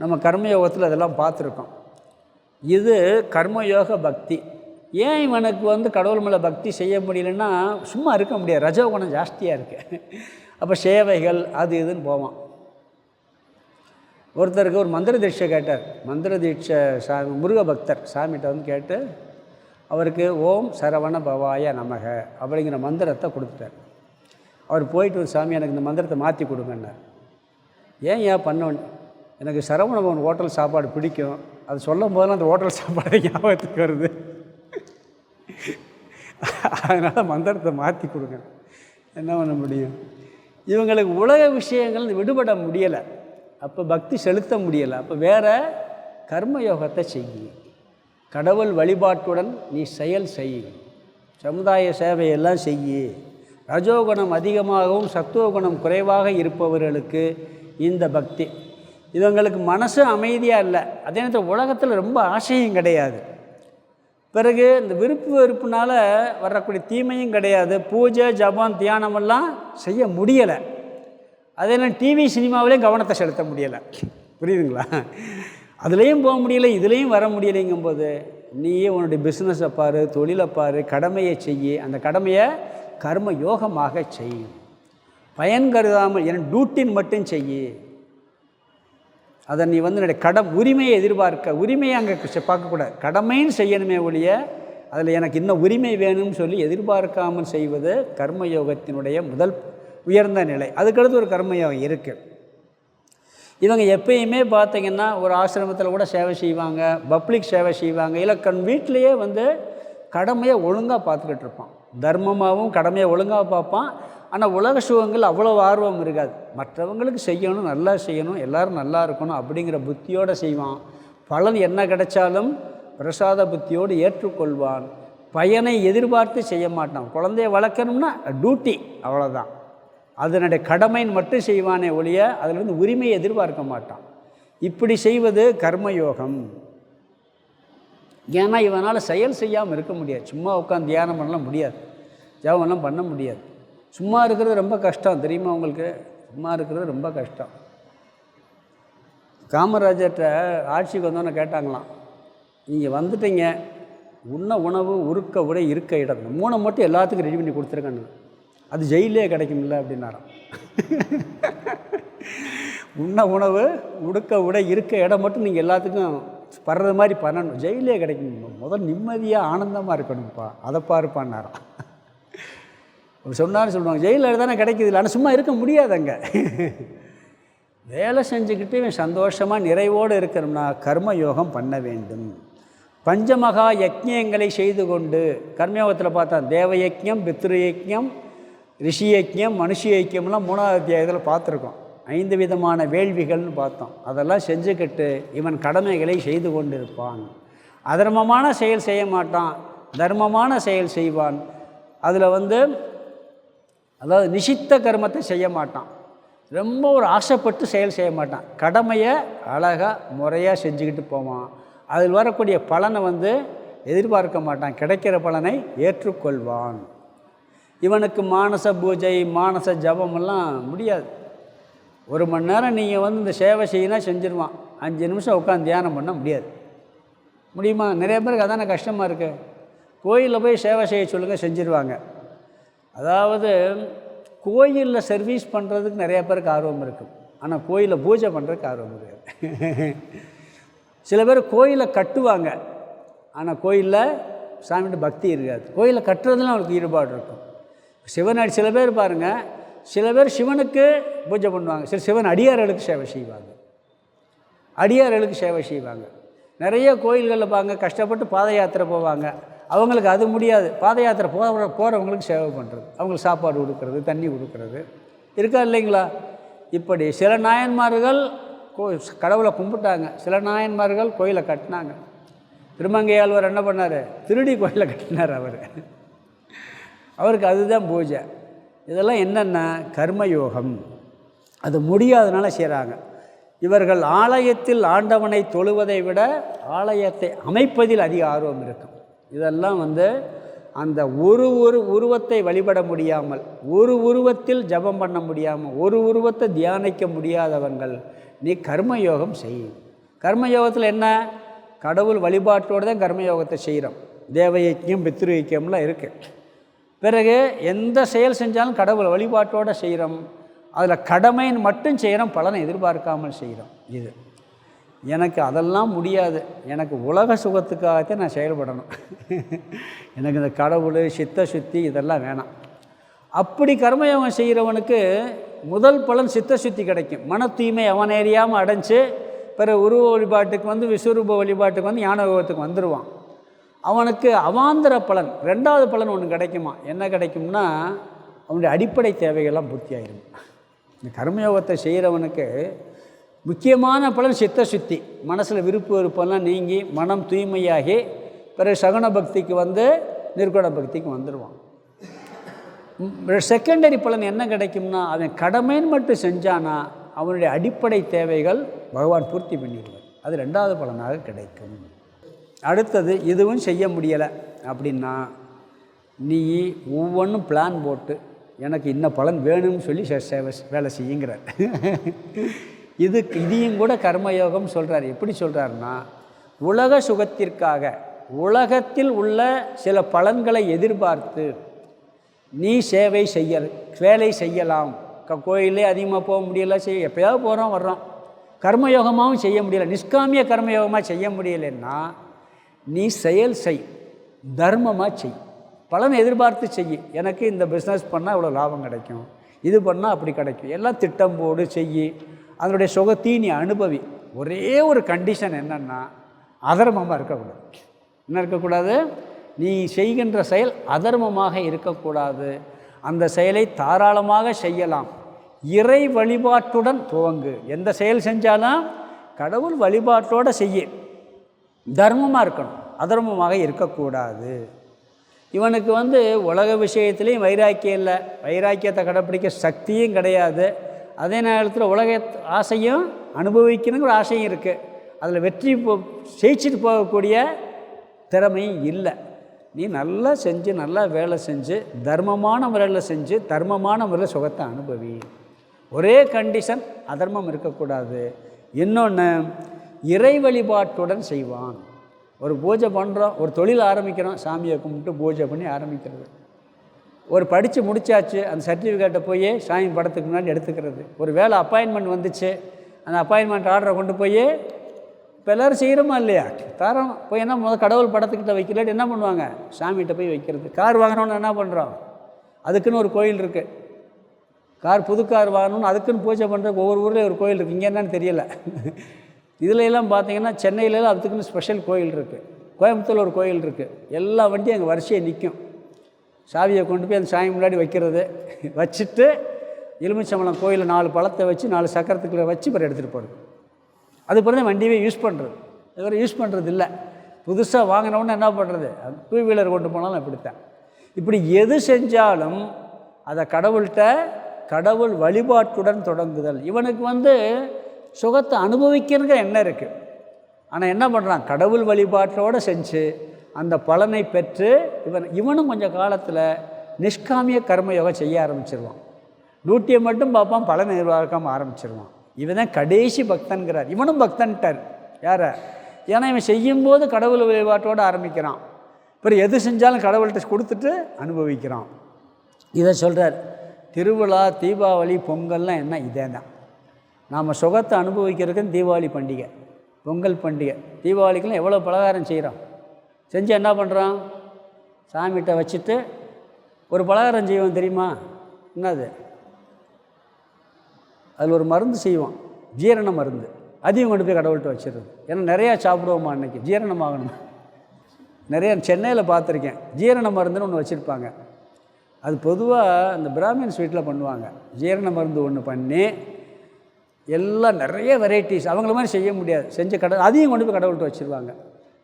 நம்ம கர்மயோகத்தில் அதெல்லாம் பார்த்துருக்கோம். இது கர்மயோக பக்தி. ஏன் இவனுக்கு கடவுள் மேலே பக்தி செய்ய முடியலன்னா, சும்மா இருக்க முடியாது, ரஜோகுணம் ஜாஸ்தியாக இருக்குது. அப்போ சேவைகள் அது இதுன்னு போவான். ஒருத்தருக்கு ஒரு மந்திர தீட்சை கேட்டார். மந்திர தீட்சை சாமி முருக பக்தர் சாமிகிட்ட கேட்டு அவருக்கு ஓம் சரவண பவாய நமக அப்படிங்கிற மந்திரத்தை கொடுத்துட்டார். அவர் போயிட்டு ஒரு சாமி எனக்கு இந்த மந்திரத்தை மாற்றி கொடுங்கன்னார். ஏன் பண்ண, எனக்கு சரவண பவன் ஹோட்டல் சாப்பாடு பிடிக்கும், அது சொல்லும் போதெல்லாம் அந்த ஹோட்டல் சாப்பாடு ஞாபகத்துக்கு வருது, அதனால் மந்திரத்தை மாற்றி கொடுங்க. என்ன பண்ண முடியும்? இவங்களுக்கு உலக விஷயங்கள் விடுபட முடியலை, அப்போ பக்தி செலுத்த முடியலை. அப்போ வேறு கர்மயோகத்தை செய்ய, கடவுள் வழிபாட்டுடன் நீ செயல் செய், சமுதாய சேவையெல்லாம் செய்ய. ரஜோகுணம் அதிகமாகவும் சத்துவகுணம் குறைவாக இருப்பவர்களுக்கு இந்த பக்தி, இவங்களுக்கு மனசு அமைதியாக இல்லை, அதே நேரத்தில் உலகத்தில் ரொம்ப ஆசையும் கிடையாது. பிறகு இந்த விருப்பு வெறுப்புனால வரக்கூடிய தீமையும் கிடையாது. பூஜை ஜபம் தியானமெல்லாம் செய்ய முடியலை. அதெல்லாம் டிவி சினிமாவிலையும் கவனத்தை செலுத்த முடியலை. புரியுதுங்களா? அதுலேயும் போக முடியலை, இதுலேயும் வர முடியலைங்கும்போது நீயே உன்னுடைய பிஸ்னஸை பாரு, தொழிலை பாரு, கடமையை செய்யி. அந்த கடமையை கர்ம யோகமாக செய். பயன் கருதாமல் என் டியூட்டின்னு மட்டும் செய்யி. அதை நீ வந்து என்னுடைய உரிமையை எதிர்பார்க்க, உரிமையை அங்கே பார்க்கக்கூடாது. கடமைன்னு செய்யணுமே ஒழிய அதில் எனக்கு இன்னும் உரிமை வேணும்னு சொல்லி எதிர்பார்க்காமல் செய்வது கர்மயோகத்தினுடைய முதல் உயர்ந்த நிலை. அதுக்கடுத்து ஒரு கர்மயோகம் இருக்குது. இவங்க எப்பயுமே பார்த்திங்கன்னா ஒரு ஆசிரமத்தில் கூட சேவை செய்வாங்க, பப்ளிக் சேவை செய்வாங்க, இல்லை வீட்டிலையே வந்து கடமையை ஒழுங்காக பார்த்துக்கிட்டு இருப்பான். தர்மமாகவும் கடமையை ஒழுங்காக பார்ப்பான். ஆனால் உலக சுகங்கள் அவ்வளோ ஆர்வம் இருக்காது. மற்றவங்களுக்கு செய்யணும், நல்லா செய்யணும், எல்லோரும் நல்லா இருக்கணும் அப்படிங்கிற புத்தியோடு செய்வான். பலன் என்ன கிடைச்சாலும் பிரசாத புத்தியோடு ஏற்றுக்கொள்வான். பயனை எதிர்பார்த்து செய்ய மாட்டான். குழந்தைய வளர்க்கணும்னா டியூட்டி, அவ்வளோதான். அதனுடைய கடமைன்னு மட்டும் செய்வானே ஒழிய அதிலிருந்து உரிமையை எதிர்பார்க்க மாட்டான். இப்படி செய்வது கர்மயோகம். ஏன்னா இவனால் செயல் செய்யாமல் இருக்க முடியாது. சும்மா உட்காந்து தியானம் பண்ணலாம் முடியாது, ஜபம்லாம் பண்ண முடியாது. சும்மா இருக்கிறது ரொம்ப கஷ்டம், தெரியுமா உங்களுக்கு? சும்மா இருக்கிறது ரொம்ப கஷ்டம். காமராஜர்கிட்ட ஆட்சிக்கு வந்தோன்னே கேட்டாங்களாம், நீங்கள் வந்துட்டீங்க, உண்ண உணவு, உருக்க உடை, இருக்க இடம், இந்த 3 மட்டும் எல்லாத்துக்கும் ரெடி பண்ணி கொடுத்துருக்கேன்னு. அது ஜெயிலே கிடைக்கும்ல அப்படின்னாராம். உண்ண உணவு, உடுக்க உடை, இருக்க இடம் மட்டும் நீங்கள் எல்லாத்துக்கும் படுறது மாதிரி பண்ணணும், ஜெயிலே கிடைக்கும். முதல் நிம்மதியாக ஆனந்தமாக இருக்கணும்ப்பா, அதை பாருப்பான்னாராம். சொன்னான்னு சொல்லுவாங்க, ஜெயிலில் தானே கிடைக்கிது இல்லை, ஆனால் சும்மா இருக்க முடியாது. அங்கே வேலை செஞ்சுக்கிட்டு இவன் சந்தோஷமாக நிறைவோடு இருக்கணும்னா கர்மயோகம் பண்ண வேண்டும். பஞ்சமகா யஜ்யங்களை செய்து கொண்டு, கர்மயோகத்தில் பார்த்தா தேவ யஜ்யம், பித்ரு யஜ்யம், ரிஷி யஜ்யம், மனுஷி யஜ்யம்லாம் 3வது அத்தியாயத்தில் பார்த்துருக்கோம். 5 விதமான வேள்விகள்னு பார்த்தோம். அதெல்லாம் செஞ்சுக்கிட்டு இவன் கடமைகளை செய்து கொண்டிருப்பான். அதர்மமான செயல் செய்ய மாட்டான், தர்மமான செயல் செய்வான். அதில் வந்து அதாவது நிஷித்த கர்மத்தை செய்ய மாட்டான், ரொம்ப ஒரு ஆசைப்பட்டு செயல் செய்ய மாட்டான். கடமையை அழகாக முறையாக செஞ்சுக்கிட்டு போவான். அதில் வரக்கூடிய பலனை வந்து எதிர்பார்க்க மாட்டான், கிடைக்கிற பலனை ஏற்றுக்கொள்வான். இவனுக்கு மானச பூஜை, மானச ஜபமெல்லாம் முடியாது. 1 மணி நேரம் நீங்கள் வந்து இந்த சேவை செய்யினா செஞ்சிருவான். 5 நிமிஷம் உட்காந்து தியானம் பண்ண முடியாது. முடியுமா? நிறைய பேருக்கு அதான கஷ்டமாக இருக்குது. கோயிலில் போய் சேவை செய்ய சொல்லுங்கள், செஞ்சிருவாங்க. அதாவது கோயிலில் சர்வீஸ் பண்ணுறதுக்கு நிறைய பேருக்கு ஆர்வம் இருக்கும், ஆனால் கோயிலில் பூஜை பண்ணுறதுக்கு ஆர்வம் இருக்காது. சில பேர் கோயிலை கட்டுவாங்க, ஆனால் கோயிலில் சாமிகிட்ட பக்தி இருக்காது. கோயிலை கட்டுறதுலாம் அவருக்கு ஈடுபாடு இருக்கும். சிவன் சில பேர் பாருங்கள், சில பேர் சிவனுக்கு பூஜை பண்ணுவாங்க, சிவன் அடியார்களுக்கு சேவை செய்வாங்க, அடியார்களுக்கு சேவை செய்வாங்க. நிறைய கோயில்களில் பாருங்க, கஷ்டப்பட்டு பாத யாத்திரை போவாங்க, அவங்களுக்கு அது முடியாது. பாத யாத்திரை போகிறவங்களுக்கு சேவை பண்ணுறது, அவங்களுக்கு சாப்பாடு கொடுக்கறது, தண்ணி கொடுக்கறது இருக்கா இல்லைங்களா? இப்படி சில நாயன்மார்கள் கடவுளை கும்பிட்டாங்க, சில நாயன்மார்கள் கோயிலை கட்டினாங்க. திருமங்கையாழ்வார் என்ன பண்ணார்? திருடி கோயிலை கட்டினார் அவருக்கு அதுதான் பூஜை. இதெல்லாம் என்னென்ன கர்மயோகம். அது முடியாதனால செய்கிறாங்க. இவர்கள் ஆலயத்தில் ஆண்டவனை தொழுவதை விட ஆலயத்தை அமைப்பதில் அதிக ஆர்வம் இருக்கும். இதெல்லாம் வந்து அந்த ஒரு உருவத்தை வழிபட முடியாமல், ஒரு உருவத்தில் ஜபம் பண்ண முடியாமல், ஒரு உருவத்தை தியானிக்க முடியாதவர்கள் நீ கர்மயோகம் செய். கர்மயோகத்தில் என்ன? கடவுள் வழிபாட்டோடு தான் கர்மயோகத்தை செய்கிறோம். தேவ யஜ்யம், பித்ரு யஜ்யம்லாம் இருக்குது. பிறகு எந்த செயல் செஞ்சாலும் கடவுள் வழிபாட்டோடு செய்கிறோம். அதில் கடமைன்னு மட்டும் செய்கிறோம், பலனை எதிர்பார்க்காமல் செய்கிறோம். இது எனக்கு அதெல்லாம் முடியாது, எனக்கு உலக சுகத்துக்காகத்தான் நான் செயல்படணும், எனக்கு இந்த கடவுள் சித்த சுத்தி இதெல்லாம் வேணாம். அப்படி கர்மயோகம் செய்கிறவனுக்கு முதல் பலன் சித்த சுத்தி கிடைக்கும். மன தூய்மை அவன் அறியாமல் அடைஞ்சு பிறகு உருவ வழிபாட்டுக்கு வந்து விஸ்வரூப வழிபாட்டுக்கு வந்து ஞான யோகத்துக்கு வந்துடுவான். அவனுக்கு அவாந்தர பலன், 2வது பலன் ஒன்று கிடைக்குமா? என்ன கிடைக்கும்னா அவனுடைய அடிப்படை தேவைகள்லாம் பூர்த்தி ஆகிடும். இந்த கர்மயோகத்தை செய்கிறவனுக்கு முக்கியமான பலன் சித்த சுத்தி. மனசில் விருப்பு வெறுப்பெல்லாம் நீங்கி மனம் தூய்மையாகி பிறகு சகுன பக்திக்கு வந்து நிர்குண பக்திக்கு வந்துடுவான். செகண்டரி பலன் என்ன கிடைக்கும்னா அவன் கடமைன்னு மட்டும் செஞ்சானா அவனுடைய அடிப்படை தேவைகள் பகவான் பூர்த்தி பண்ணிடுவார். அது 2வது பலனாக கிடைக்கும். அடுத்தது இதுவும் செய்ய முடியலை அப்படின்னா நீ ஒவ்வொன்றும் பிளான் போட்டு எனக்கு இன்ன பலன் வேணும்னு சொல்லி வேலை செய்யுங்கிறார். இதையும் கூட கர்மயோகம் சொல்கிறார். எப்படி சொல்கிறாருன்னா உலக சுகத்திற்காக உலகத்தில் உள்ள சில பலன்களை எதிர்பார்த்து நீ வேலை செய்யலாம். கோயிலே அதிகமாக போக முடியல, எப்போயாவது போகிறோம் வர்றோம். கர்மயோகமாகவும் செய்ய முடியலை, நிஷ்காமிய கர்மயோகமாக செய்ய முடியலைன்னா நீ செயல் செய், தர்மமாக செய், பலனை எதிர்பார்த்து செய். எனக்கு இந்த பிஸ்னஸ் பண்ணால் இவ்வளோ லாபம் கிடைக்கும், இது பண்ணால் அப்படி கிடைக்கும், எல்லாம் திட்டம் போடு செய். அதனுடைய சுகத்தையும் நீ அனுபவி. ஒரே ஒரு கண்டிஷன் என்னென்னா அதர்மமாக இருக்கக்கூடாது. என்ன இருக்கக்கூடாது? நீ செய்கின்ற செயல் அதர்மமாக இருக்கக்கூடாது. அந்த செயலை தாராளமாக செய்யலாம். இறை வழிபாட்டுடன் துவங்கு. எந்த செயல் செஞ்சாலும் கடவுள் வழிபாட்டோடு செய்ய, தர்மமாக இருக்கணும், அதர்மமாக இருக்கக்கூடாது. இவனுக்கு உலக விஷயத்துலேயும் வைராக்கியம் இல்லை, வைராக்கியத்தை கடைப்பிடிக்க சக்தியும் கிடையாது. அதே நேரத்தில் உலக ஆசையும் அனுபவிக்கணுங்கிற ஆசையும் இருக்குது. அதில் வெற்றி ஜெயிச்சுட்டு போகக்கூடிய திறமையும் இல்லை. நீ நல்லா செஞ்சு, நல்லா வேலை செஞ்சு, தர்மமான முறையில் செஞ்சு, தர்மமான முறையில் சுகத்தை அனுபவி. ஒரே கண்டிஷன், அதர்மம் இருக்கக்கூடாது. இன்னொன்று, இறை வழிபாட்டுடன் செய்வான். ஒரு பூஜை பண்ணுறோம், ஒரு தொழில் ஆரம்பிக்கிறோம், சாமியை கும்பிட்டு பூஜை பண்ணி ஆரம்பிக்கிறது. ஒரு படித்து முடித்தாச்சு, அந்த சர்டிஃபிகேட்டை போய் சாமி படத்துக்கு முன்னாடி எடுத்துக்கிறது. ஒரு வேலை அப்பாயின்மெண்ட் வந்துச்சு, அந்த அப்பாயின்மெண்ட் ஆர்டரை கொண்டு போய் இப்போ எல்லோரும் செய்கிறோமா இல்லையா? தரோம் போய் என்ன முதல் கடவுள் படத்துக்கிட்ட வைக்கலாட்டு என்ன பண்ணுவாங்க? சாமிகிட்ட போய் வைக்கிறது. கார் வாங்கினோன்னு என்ன பண்ணுறோம்? அதுக்குன்னு ஒரு கோயில் இருக்குது. புது கார் வாங்கணும்னு அதுக்குன்னு பூஜை பண்ணுறதுக்கு ஒவ்வொரு ஊரில் ஒரு கோயில் இருக்குது. இங்கே என்னன்னு தெரியலை. இதில் எல்லாம் பார்த்தீங்கன்னா சென்னையிலலாம் அதுக்குன்னு ஸ்பெஷல் கோயில் இருக்குது, கோயம்புத்தூரில் ஒரு கோயில் இருக்குது. எல்லா வண்டியும் அங்கே வரிசையை நிற்கும். சாவியை கொண்டு போய் அந்த சாமி முன்னாடி வைக்கிறது, வச்சுட்டு எலுமிச்சம்பழம் கோயிலில் 4 பழத்தை வச்சு 4 சக்கரத்துக்குள்ளே வச்சு பிறகு எடுத்துகிட்டு போகிறது. அது பிறகு வண்டியவே யூஸ் பண்ணுறது. இதுவரை யூஸ் பண்ணுறது இல்லை. புதுசாக வாங்கினோன்னு என்ன பண்ணுறது? 2 வீலர் கொண்டு போனாலும் அப்படித்தான். இப்படி எது செஞ்சாலும் அதை கடவுள் வழிபாட்டுடன் தொடங்குதல். இவனுக்கு சுகத்தை அனுபவிக்கிறங்கிற எண்ணம் இருக்குது. ஆனால் என்ன பண்ணுறான்? கடவுள் வழிபாட்டோடு செஞ்சு அந்த பலனை பெற்று இவனும் கொஞ்சம் காலத்தில் நிஷ்காமிய கர்மயோகம் செய்ய ஆரம்பிச்சிருவான். டியூட்டியை மட்டும் பார்ப்பான், பலனை எதிர்பார்க்காம ஆரம்பிச்சிருவான். இவன் தான் கடைசி பக்தன்கிறார். இவனும் பக்தன்ட்டார். யாரை? ஏன்னா இவன் செய்யும்போது கடவுள் வழிபாட்டோடு ஆரம்பிக்கிறான். அப்புறம் எது செஞ்சாலும் கடவுள்கிட்ட கொடுத்துட்டு அனுபவிக்கிறான். இதை சொல்கிறார். திருவிழா, தீபாவளி, பொங்கல்லாம் என்ன? இதே தான். நாம் சுகத்தை அனுபவிக்கிறதுக்கு தீபாவளி பண்டிகை, பொங்கல் பண்டிகை. தீபாவளிக்கெல்லாம் எவ்வளோ பலகாரம் செய்கிறோம். செஞ்சு என்ன பண்ணுறான்? சாமிகிட்ட வச்சுட்டு ஒரு பலகாரம் செய்வோம் தெரியுமா? என்னது? அதில் ஒரு மருந்து செய்வான், ஜீரண மருந்து. அதையும் கொண்டு போய் கடவுள்கிட்ட வச்சிடுறது. ஏன்னா நிறையா சாப்பிடுவோமா அன்றைக்கி, ஜீரணமாகணும். நிறைய சென்னையில் பார்த்துருக்கேன், ஜீரண மருந்துன்னு ஒன்று வச்சுருப்பாங்க. அது பொதுவாக அந்த பிராமின்ஸ் வீட்டில் பண்ணுவாங்க. ஜீரண மருந்து ஒன்று பண்ணி எல்லாம் நிறைய வெரைட்டிஸ் அவங்கள மாதிரி செய்ய முடியாது, செஞ்சு அதையும் கொண்டு போய் கடவுள்கிட்ட வச்சுருவாங்க.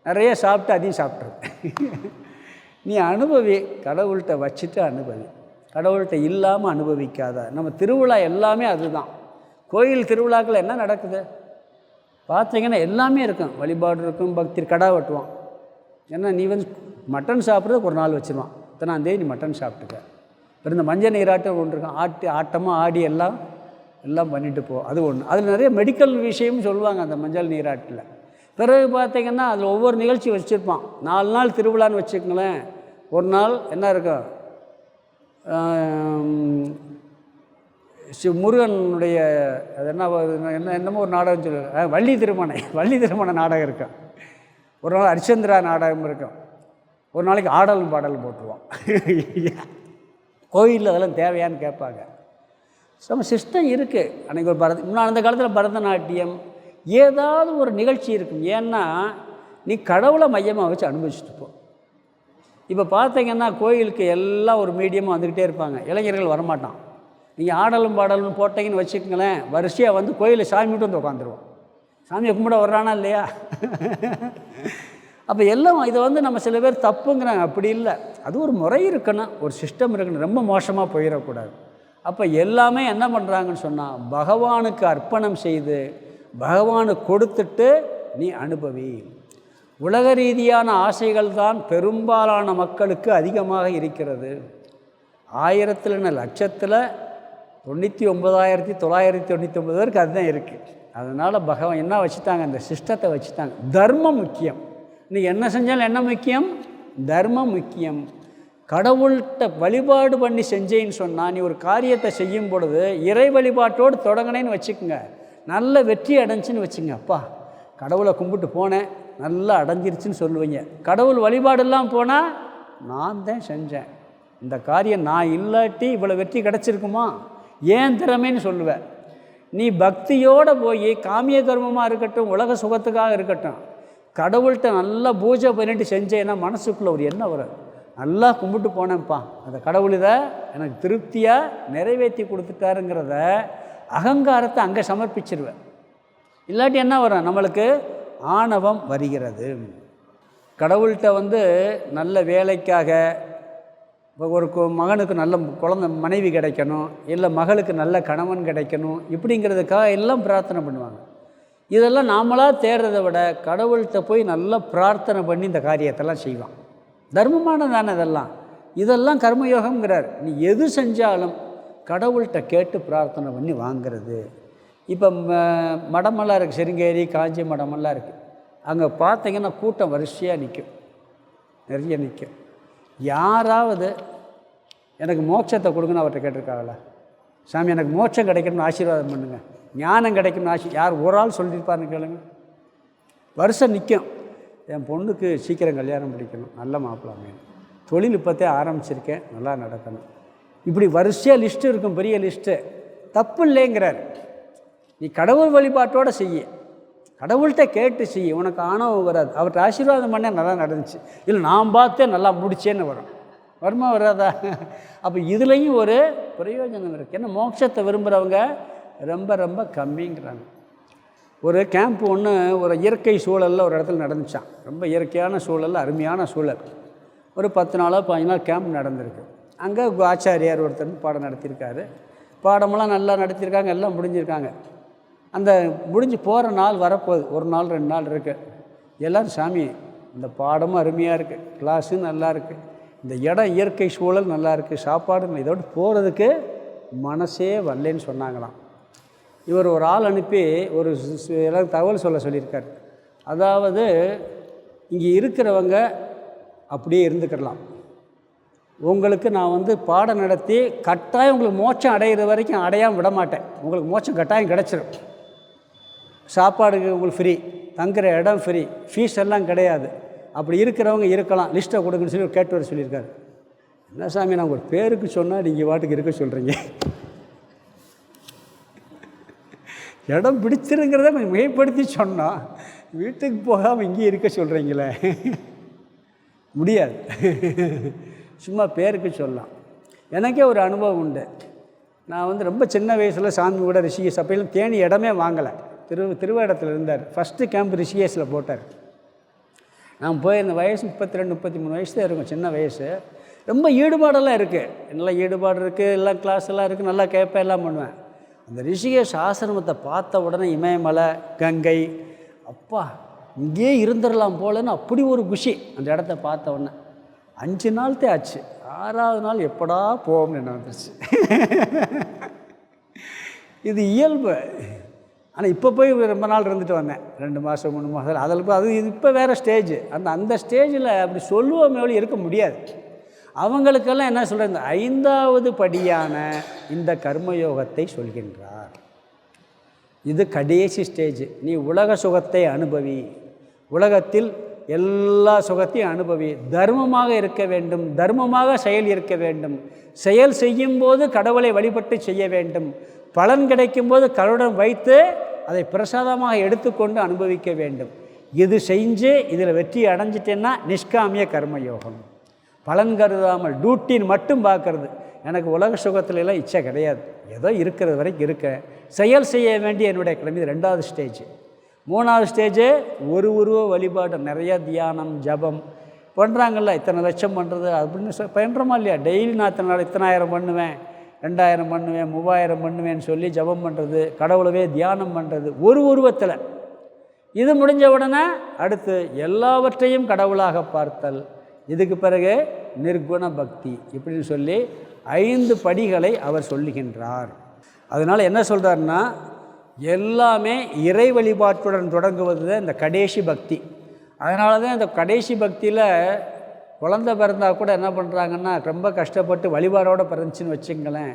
நிறைய சாப்பிட்டு அதையும் சாப்பிட்றது. நீ அனுபவி, கடவுள்கிட்ட வச்சுட்டு அனுபவி, கடவுள்கிட்ட இல்லாமல் அனுபவிக்காத. நம்ம திருவிழா எல்லாமே அதுதான். கோயில் திருவிழாக்கள் என்ன நடக்குது பார்த்தீங்கன்னா எல்லாமே இருக்கும். வழிபாடு இருக்கும், பக்தி. கடா வெட்டுவான். ஏன்னா நீ மட்டன் சாப்பிட்றதுக்கு ஒரு நாள் வச்சுருவான், இத்தனாந்தேதி நீ மட்டன் சாப்பிட்டுக்க. அப்புறம் இந்த மஞ்சள் நீராட்டம் ஒன்று இருக்கும், ஆட்டமாக ஆடி எல்லாம் பண்ணிட்டு போ. அது ஒன்று. அதில் நிறைய மெடிக்கல் விஷயமும் சொல்லுவாங்க அந்த மஞ்சள் நீராட்டில். பிறகு பார்த்திங்கன்னா அதில் ஒவ்வொரு நிகழ்ச்சி வச்சுருப்பான். 4 நாள் திருவிழான்னு வச்சுக்கங்களேன். ஒரு நாள் என்ன இருக்கும், முருகனுடைய அது என்னமோ ஒரு நாடகம் சொல்லுவாங்க, வள்ளி திருமண நாடகம் இருக்கும். ஒரு நாள் ஹரிச்சந்திரா நாடகம் இருக்கும். ஒரு நாளைக்கு ஆடலும் பாடலும் போட்டுருவான். கோயிலில் அதெல்லாம் தேவையான்னு கேட்பாங்க. நம்ம சிஸ்டம் இருக்குது. அன்றைக்கி ஒரு அந்த காலத்தில் பரதநாட்டியம் ஏதாவது ஒரு நிகழ்ச்சி இருக்கும். ஏன்னா நீ கடவுளை மையமாக வச்சு அனுபவிச்சுட்டு போ. இப்போ பார்த்தீங்கன்னா கோயிலுக்கு எல்லாம் ஒரு மீடியமாக வந்துக்கிட்டே இருப்பாங்க, இளைஞர்கள் வரமாட்டான். நீங்கள் ஆடலும் பாடலும் போட்டிங்கன்னு வச்சுக்கங்களேன், வரிசையாக கோயிலில் சாமி மட்டும் வந்து உட்காந்துருவோம். சாமியை கும்பிட வர்றானா இல்லையா? அப்போ எல்லாம் இதை நம்ம சில பேர் தப்புங்கிறாங்க. அப்படி இல்லை, அது ஒரு முறை இருக்கணும், ஒரு சிஸ்டம் இருக்கணும், ரொம்ப மோசமாக போயிடக்கூடாது. அப்போ எல்லாமே என்ன பண்ணுறாங்கன்னு சொன்னால், பகவானுக்கு அர்ப்பணம் செய்து பகவானுக்கு கொடுத்துட்டு நீ அனுபவி. உலக ரீதியான ஆசைகள் தான் பெரும்பாலான மக்களுக்கு அதிகமாக இருக்கிறது. 1000 என்ன லட்சத்தில் 99,999 பேருக்கு அதுதான் இருக்குது. அதனால் பகவான் என்ன வச்சுட்டாங்க, அந்த சிஸ்டத்தை வச்சுட்டாங்க. தர்மம் முக்கியம். இன்றைக்கி என்ன செஞ்சாலும் என்ன முக்கியம்? தர்மம் முக்கியம். கடவுள்கிட்ட வழிபாடு பண்ணி செஞ்சேன்னு சொன்னால், நீ ஒரு காரியத்தை செய்யும் பொழுது இறை வழிபாட்டோடு தொடங்கினேன்னு வச்சுக்கோங்க, நல்ல வெற்றி அடைஞ்சின்னு வச்சுங்க. அப்பா கடவுளை கும்பிட்டு போனேன், நல்லா அடைஞ்சிருச்சுன்னு சொல்லுவீங்க. கடவுள் வழிபாடெல்லாம் போனால், நான் தான் செஞ்சேன், இந்த காரியம் நான் இல்லாட்டி இவ்வளோ வெற்றி கிடச்சிருக்குமா, ஏன் திறமைன்னு சொல்லுவேன். நீ பக்தியோடு போய் காமிய கர்மமாக இருக்கட்டும், உலக சுகத்துக்காக இருக்கட்டும், கடவுள்கிட்ட நல்லா பூஜை பண்ணிட்டு செஞ்சேன்னா மனசுக்குள்ளே ஒரு எண்ணம் வரும், நல்லா கும்பிட்டு போனேன்ப்பா, அந்த கடவுள் இதை எனக்கு திருப்தியாக நிறைவேற்றி கொடுத்துட்டாருங்கிறத அகங்காரத்தை அங்கே சமர்ப்பிச்சிருவேன். இல்லாட்டி என்ன வரும்? நம்மளுக்கு ஆணவம் வருகிறது. கடவுள்கிட்ட நல்ல வேலைக்காக, ஒரு மகனுக்கு நல்ல குழந்தை மனைவி கிடைக்கணும், இல்லை மகளுக்கு நல்ல கணவன் கிடைக்கணும், இப்படிங்கிறதுக்காக எல்லாம் பிரார்த்தனை பண்ணுவாங்க. இதெல்லாம் நாமளாக தேடுறதை விட கடவுள்கிட்ட போய் நல்லா பிரார்த்தனை பண்ணி இந்த காரியத்தெல்லாம் செய்வான். தர்மமானதானே இதெல்லாம் கர்மயோகம்ங்கிறார். நீ எது செஞ்சாலும் கடவுள்கிட்ட கேட்டு பிரார்த்தனை பண்ணி வாங்கிறது. இப்போ மடமெல்லாம் இருக்குது, சிருங்கேரி காஞ்சி மடமெல்லாம் இருக்குது. அங்கே பார்த்தீங்கன்னா கூட்டம் வரிசையாக நிற்கும், நிறைய நிற்கும். யாராவது எனக்கு மோட்சத்தை கொடுங்கன்னு அவர்கிட்ட கேட்டிருக்காங்களா? சாமி எனக்கு மோட்சம் கிடைக்கணும்னு ஆசீர்வாதம் பண்ணுங்க, ஞானம் கிடைக்கணும்னு யார் ஒரு ஆள் சொல்லியிருப்பாருன்னு கேளுங்க. வருஷம் நிற்கும். என் பொண்ணுக்கு சீக்கிரம் கல்யாணம் பிடிக்கணும், நல்ல மாப்பிள்ளை அமையணும், தொழில் இப்போத்தே ஆரம்பிச்சிருக்கேன், நல்லா நடக்கணும், இப்படி வரிசையாக லிஸ்ட்டு இருக்கும், பெரிய லிஸ்ட்டு. தப்பு இல்லைங்கிறார். நீ கடவுள் வழிபாட்டோடு செய்ய, கடவுள்கிட்ட கேட்டு செய்ய, உனக்கு ஆணவம் வராது. அவர்கிட்ட ஆசீர்வாதம் பண்ண நல்லா நடந்துச்சு, இல்லை நான் பார்த்தேன் நல்லா முடிச்சேன்னு வரும். வருமா வராதா? அப்போ இதுலேயும் ஒரு பிரயோஜனம் இருக்குது. ஏன்னா மோட்சத்தை விரும்புகிறவங்க ரொம்ப ரொம்ப கம்மிங்கிறாங்க. ஒரு கேம்ப் ஒன்று ஒரு இயற்கை சூழலில் ஒரு இடத்துல நடந்துச்சான். ரொம்ப இயற்கையான சூழலில், அருமையான சூழல். ஒரு 10 நாளோ 15 நாள் கேம்ப் நடந்திருக்கு. அங்கே ஆச்சாரியார் ஒருத்தர் பாடம் நடத்தியிருக்காரு. பாடமெல்லாம் நல்லா நடத்தியிருக்காங்க, எல்லாம் முடிஞ்சிருக்காங்க. அந்த முடிஞ்சு போகிற நாள் வரப்போகுது, 1 நாள் 2 நாள் இருக்குது. எல்லோரும் சாமி இந்த பாடமும் அருமையாக இருக்குது, கிளாஸும் நல்லா இருக்குது, இந்த இடம் இயற்கை சூழல் நல்லா இருக்குது, சாப்பாடு இதோடு போகிறதுக்கு மனசே வரலன்னு சொன்னாங்களாம். இவர் ஒரு ஆள் அனுப்பி ஒரு எல்லாரும் தகவல் சொல்லியிருக்கார். அதாவது இங்கே இருக்கிறவங்க அப்படியே இருந்துக்கிடலாம், உங்களுக்கு நான் பாடம் நடத்தி கட்டாயம் உங்களுக்கு மோட்சம் அடைகிற வரைக்கும் அடையாமல் விட மாட்டேன், உங்களுக்கு மோட்சம் கட்டாயம் கிடச்சிடும், சாப்பாடுக்கு உங்களுக்கு ஃப்ரீ, தங்குற இடம் ஃப்ரீ, ஃபீஸ் எல்லாம் கிடையாது, அப்படி இருக்கிறவங்க இருக்கலாம், லிஸ்ட்டை கொடுங்கன்னு சொல்லி கேட்டு வர சொல்லியிருக்காரு. என்ன சாமி நான் ஒரு பேருக்கு சொன்னால் நீங்கள் வாட்டுக்கு இருக்க சொல்கிறீங்க, இடம் பிடிச்சிருங்கிறத கொஞ்சம் மிகைப்படுத்தி சொன்னால் வீட்டுக்கு போகாமல் இங்கேயே இருக்க சொல்கிறீங்களே, முடியாது, சும்மா பேருக்கு சொல்லலாம். எனக்கே ஒரு அனுபவம் உண்டு. நான் ரொம்ப சின்ன வயசில் சாமி கூட ரிஷிகேஷ், அப்பையிலும் தேனி இடமே வாங்கலை, திருவேடத்தில் இருந்தார். ஃபஸ்ட்டு கேம்ப் ரிஷிகேஷில் போட்டார். நான் போய் இந்த வயசு 32 33 வயசு தான் இருக்கும், சின்ன வயசு. ரொம்ப ஈடுபாடெல்லாம் இருக்குது, நல்லா ஈடுபாடு இருக்குது, எல்லாம் கிளாஸ் எல்லாம் இருக்குது, நல்லா கேட்பேன், எல்லாம் பண்ணுவேன். அந்த ரிஷிகேஷ் ஆசிரமத்தை பார்த்த உடனே இமயமலை, கங்கை, அப்பா இங்கேயே இருந்துடலாம் போலன்னு அப்படி ஒரு குஷி. அந்த இடத்த பார்த்த உடனே 5 நாள்தே ஆச்சு, 6வது நாள் எப்படா போவோம்னு என்ன வந்துருச்சு. இது இயல்பு. ஆனால் இப்போ போய் ரொம்ப நாள் இருந்துட்டு வந்தேன், 2 மாதம் 3 மாதம். அதில் அது இப்போ வேறு ஸ்டேஜ். அந்த ஸ்டேஜில் அப்படி சொல்லுவோமே இருக்க முடியாது. அவங்களுக்கெல்லாம் என்ன சொல்கிறாங்க, 5வது படியான இந்த கர்மயோகத்தை சொல்கின்றார். இது கடைசி ஸ்டேஜ். நீ உலக சுகத்தை அனுபவி, உலகத்தில் எல்லா சுகத்தையும் அனுபவி, தர்மமாக இருக்க வேண்டும், தர்மமாக செயல் இருக்க வேண்டும், செயல் செய்யும்போது கடவுளை வழிபட்டு செய்ய வேண்டும், பலன் கிடைக்கும்போது கடவுளுடன் வைத்து அதை பிரசாதமாக எடுத்துக்கொண்டு அனுபவிக்க வேண்டும். இது செஞ்சு இதில் வெற்றி அடைஞ்சிட்டேன்னா நிஷ்காமிய கர்மயோகம். பலன் கருதாமல் டியூட்டின்னு மட்டும் பார்க்கறது. எனக்கு உலக சுகத்துலலாம் இச்சை கிடையாது, ஏதோ இருக்கிறது வரைக்கும் இருக்க, செயல் செய்ய வேண்டிய என்னுடைய கடமை. இது 2வது ஸ்டேஜ். 3வது ஸ்டேஜு ஒரு உருவ வழிபாடு, நிறைய தியானம் ஜபம் பண்ணுறாங்கல்ல, இத்தனை லட்சம் பண்ணுறது அப்படின்னு பண்ணுறோமா இல்லையா? டெய்லி நான் இத்தனை நாள் 1000 பண்ணுவேன், 2000 பண்ணுவேன், 3000 பண்ணுவேன்னு சொல்லி ஜபம் பண்ணுறது, கடவுளவே தியானம் பண்ணுறது ஒரு உருவத்தில். இது முடிஞ்ச உடனே அடுத்து எல்லாவற்றையும் கடவுளாக பார்த்தல். இதுக்கு பிறகு நிர்குண பக்தி, இப்படின்னு சொல்லி 5 படிகளை அவர் சொல்லுகின்றார். அதனால் என்ன சொல்கிறாருன்னா, எல்லாமே இறை வழிபாட்டுடன் தொடங்குவது இந்த கடைசி பக்தி. அதனால தான் இந்த கடைசி பக்தியில் குழந்தை பிறந்தால் கூட என்ன பண்ணுறாங்கன்னா ரொம்ப கஷ்டப்பட்டு வழிபாடோடு பிறந்துச்சின்னு வச்சுங்களேன்.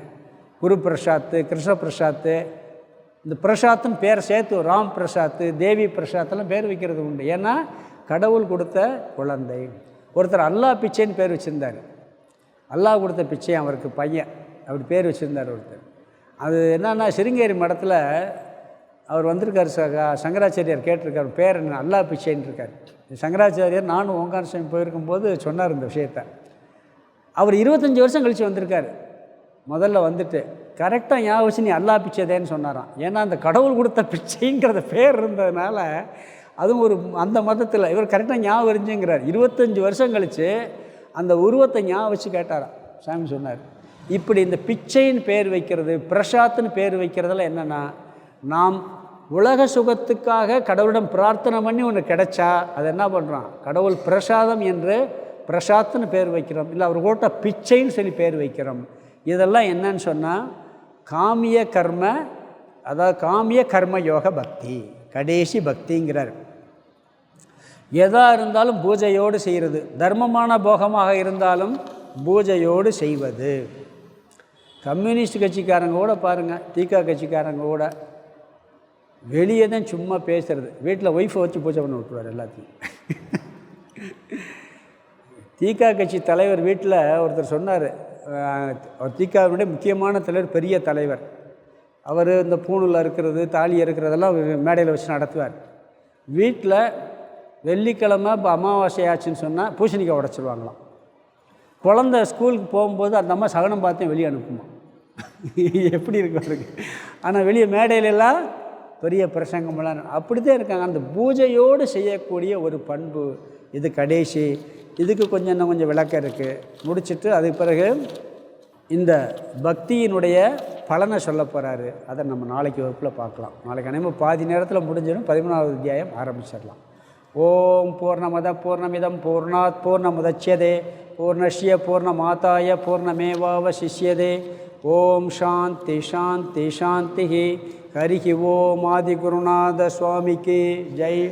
குரு பிரசாத்து, கிருஷ்ண பிரசாத்து, இந்த பிரசாத்துன்னு பேரை சேர்த்து ராம் பிரசாத்து, தேவி பிரசாத்தெல்லாம் பேர் வைக்கிறது உண்டு. ஏன்னா கடவுள் கொடுத்த குழந்தை. ஒருத்தர் அல்லா பிச்சைன்னு பேர் வச்சுருந்தார். அல்லாஹ் கொடுத்த பிச்சை அவருக்கு பையன், அப்படி பேர் வச்சுருந்தார் ஒருத்தர். அது என்னன்னா சிருங்கேரி மடத்தில் அவர் வந்திருக்கார். சங்கராச்சாரியார் கேட்டிருக்கார், பேர் என்ன, அல்லா பிச்சைன்னு இருக்கார். சங்கராச்சாரியார் நானும் ஓங்கார சாமி போயிருக்கும்போது சொன்னார் இந்த விஷயத்தை. அவர் 25 வருஷம் கழித்து வந்திருக்கார். முதல்ல வந்துட்டு கரெக்டாக ஞாபகம் வச்சு நீ அல்லா பிச்சைதேன்னு சொன்னாராம். ஏன்னா அந்த கடவுள் கொடுத்த பிச்சைங்கிறத பேர் இருந்ததுனால அதுவும் ஒரு அந்த மதத்தில் இவர் கரெக்டாக ஞாபகம் இருந்துங்கிறார். 25 வருஷம் கழித்து அந்த உருவத்தை ஞாபகம் வச்சு கேட்டாராம். சாமி சொன்னார், இப்படி இந்த பிச்சைன்னு பேர் வைக்கிறது, பிரசாத்துன்னு பேர் வைக்கிறதெல்லாம் என்னென்னா, நாம் உலக சுகத்துக்காக கடவுளிடம் பிரார்த்தனை பண்ணி ஒன்று கிடைச்சா அதை என்ன பண்ணுறான், கடவுள் பிரசாதம் என்று பிரசாத்துன்னு பேர் வைக்கிறோம், இல்லை அவர் போட்ட பிச்சைன்னு சொல்லி பேர் வைக்கிறோம். இதெல்லாம் என்னன்னு சொன்னால் காமிய கர்ம, அதாவது காமிய கர்ம யோக பக்தி, கடைசி பக்திங்கிறார். எதாக இருந்தாலும் பூஜையோடு செய்கிறது, தர்மமான போகமாக இருந்தாலும் பூஜையோடு செய்வது. கம்யூனிஸ்ட் கட்சிக்காரங்க கூட பாருங்கள், தீகா கட்சிக்காரங்க கூட வெளியே தான் சும்மா பேசுகிறது, வீட்டில் ஒய்ஃபை வச்சு பூஜை பண்ண விட்டுருவார் எல்லாத்தையும். தீகா கட்சி தலைவர் வீட்டில் ஒருத்தர் சொன்னார், தீகாவினுடைய முக்கியமான தலைவர், பெரிய தலைவர் அவர், இந்த பூணில் இருக்கிறது தாலி இருக்கிறதெல்லாம் மேடையில் வச்சு நடத்துவார். வீட்டில் வெள்ளிக்கிழமை இப்போ அமாவாசை ஆச்சுன்னு சொன்னால் பூசணிக்காய் உடச்சிருவாங்களாம். குழந்த ஸ்கூலுக்கு போகும்போது அந்த அம்மா சகனம் பார்த்தேன் வெளியே அனுப்புமா. எப்படி இருக்கு அவருக்கு. ஆனால் வெளியே மேடையிலெல்லாம் பெரிய பிரசங்கமெல்லாம் அப்படி தான் இருக்காங்க. அந்த பூஜையோடு செய்யக்கூடிய ஒரு பண்பு இது கடைசி. இதுக்கு இன்னும் கொஞ்சம் விளக்கம் இருக்குது. முடிச்சுட்டு அதுக்கு பிறகு இந்த பக்தியினுடைய பலனை சொல்ல போகிறாரு. அதை நம்ம நாளைக்கு வகுப்பில் பார்க்கலாம். நாளைக்கு அனைவரும் பாதி நேரத்தில் முடிஞ்சிடும். 13வது அத்தியாயம் ஆரம்பிச்சிடலாம். ஓம் பூர்ணமத பூர்ணமிதம் பூர்ணாத் பூர்ணமுதட்சியதே பூர்ணஸ்ய பூர்ணமாதாய பூர்ணமேவாவசிஷ்யதே. ஓம் சாந்தி சாந்தி சாந்தி. ஹரிஹி ஓம் ஆதிகுருநாத சுவாமிக்கு ஜெய்.